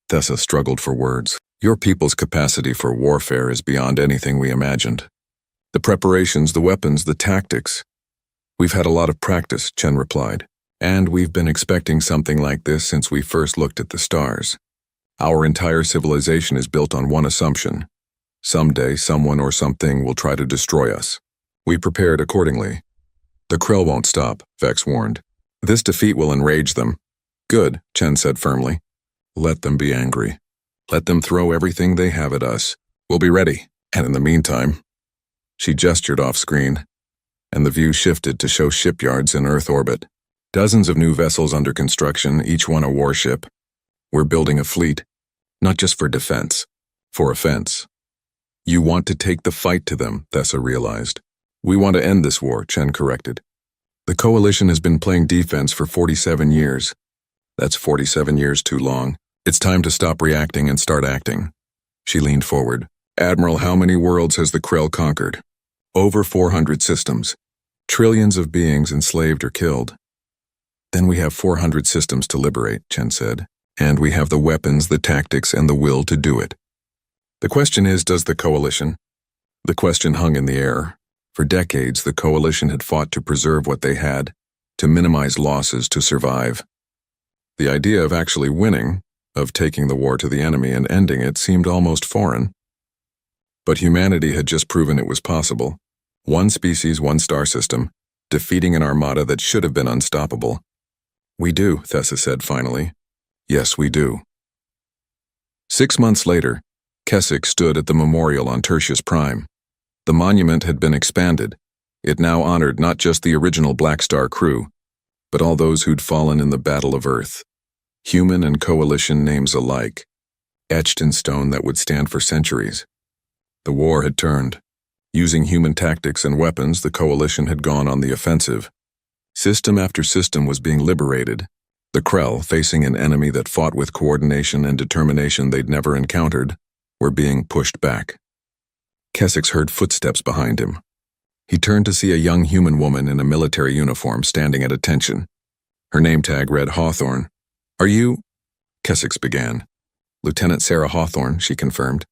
Speaker 1: Thessa struggled for words. Your people's capacity for warfare is beyond anything we imagined. The preparations, the weapons, the tactics. We've had a lot of practice, Chen replied. And we've been expecting something like this since we first looked at the stars. Our entire civilization is built on one assumption. Someday, someone or something will try to destroy us. We prepared accordingly. The Krell won't stop, Vex warned. This defeat will enrage them. Good, Chen said firmly. Let them be angry. Let them throw everything they have at us. We'll be ready. And in the meantime, she gestured off-screen, and the view shifted to show shipyards in Earth orbit. Dozens of new vessels under construction, each one a warship. We're building a fleet, not just for defense, for offense. You want to take the fight to them, Thessa realized. We want to end this war, Chen corrected. The coalition has been playing defense for 47 years. That's 47 years too long. It's time to stop reacting and start acting. She leaned forward. Admiral, how many worlds has the Krell conquered? Over 400 systems. Trillions of beings enslaved or killed. Then we have 400 systems to liberate, Chen said. And we have the weapons, the tactics, and the will to do it. The question is, does the coalition? The question hung in the air. For decades, the coalition had fought to preserve what they had, to minimize losses, to survive. The idea of actually winning, of taking the war to the enemy and ending it, seemed almost foreign. But humanity had just proven it was possible. One species, one star system, defeating an armada that should have been unstoppable. We do, Thessa said finally. Yes, we do. 6 months later, Keswick stood at the memorial on Tertius Prime. The monument had been expanded. It now honored not just the original Blackstar crew, but all those who'd fallen in the Battle of Earth. Human and coalition names alike, etched in stone that would stand for centuries. The war had turned. Using human tactics and weapons, the coalition had gone on the offensive. System after system was being liberated. The Krell, facing an enemy that fought with coordination and determination they'd never encountered, were being pushed back. Keswick heard footsteps behind him. He turned to see a young human woman in a military uniform standing at attention. Her name tag read Hawthorne. Are you? Keswick began. Lieutenant Sarah Hawthorne, she confirmed.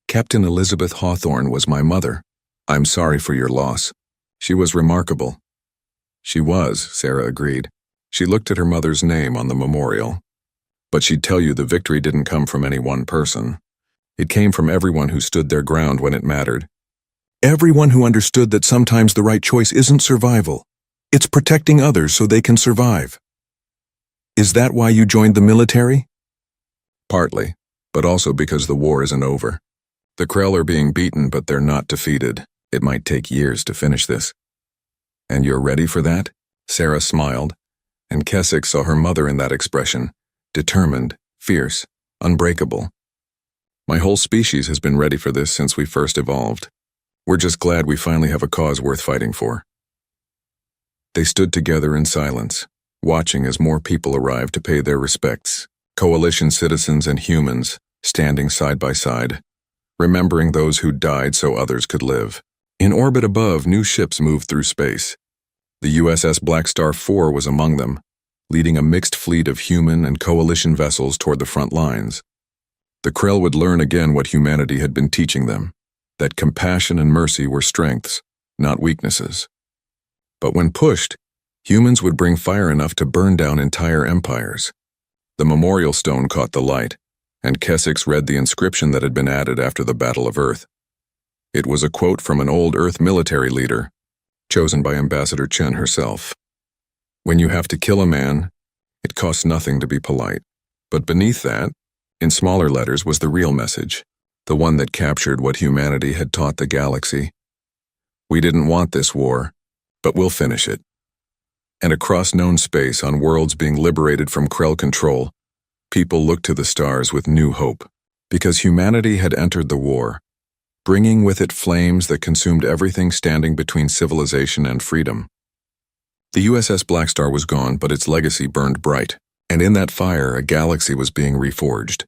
Speaker 1: Captain Elizabeth Hawthorne was my mother. I'm sorry for your loss. She was remarkable. She was, Sarah agreed. She looked at her mother's name on the memorial. But she'd tell you the victory didn't come from any one person. It came from everyone who stood their ground when it mattered. Everyone who understood that sometimes the right choice isn't survival. It's protecting others so they can survive. Is that why you joined the military? Partly, but also because the war isn't over. The Krell are being beaten, but they're not defeated. It might take years to finish this. And you're ready for that? Sarah smiled, and Keswick saw her mother in that expression, determined, fierce, unbreakable. My whole species has been ready for this since we first evolved. We're just glad we finally have a cause worth fighting for. They stood together in silence, watching as more people arrived to pay their respects, coalition citizens and humans, standing side by side, remembering those who died so others could live. In orbit above, new ships moved through space. The USS Blackstar 4 was among them, leading a mixed fleet of human and coalition vessels toward the front lines. The Krell would learn again what humanity had been teaching them, that compassion and mercy were strengths, not weaknesses. But when pushed, humans would bring fire enough to burn down entire empires. The memorial stone caught the light, and Keswick read the inscription that had been added after the Battle of Earth. It was a quote from an old Earth military leader, chosen by Ambassador Chen herself. When you have to kill a man, it costs nothing to be polite. But beneath that, in smaller letters, was the real message, the one that captured what humanity had taught the galaxy. We didn't want this war, but we'll finish it. And across known space, on worlds being liberated from Krell control, people looked to the stars with new hope, because humanity had entered the war, bringing with it flames that consumed everything standing between civilization and freedom. The USS Blackstar was gone, but its legacy burned bright, and in that fire a galaxy was being reforged.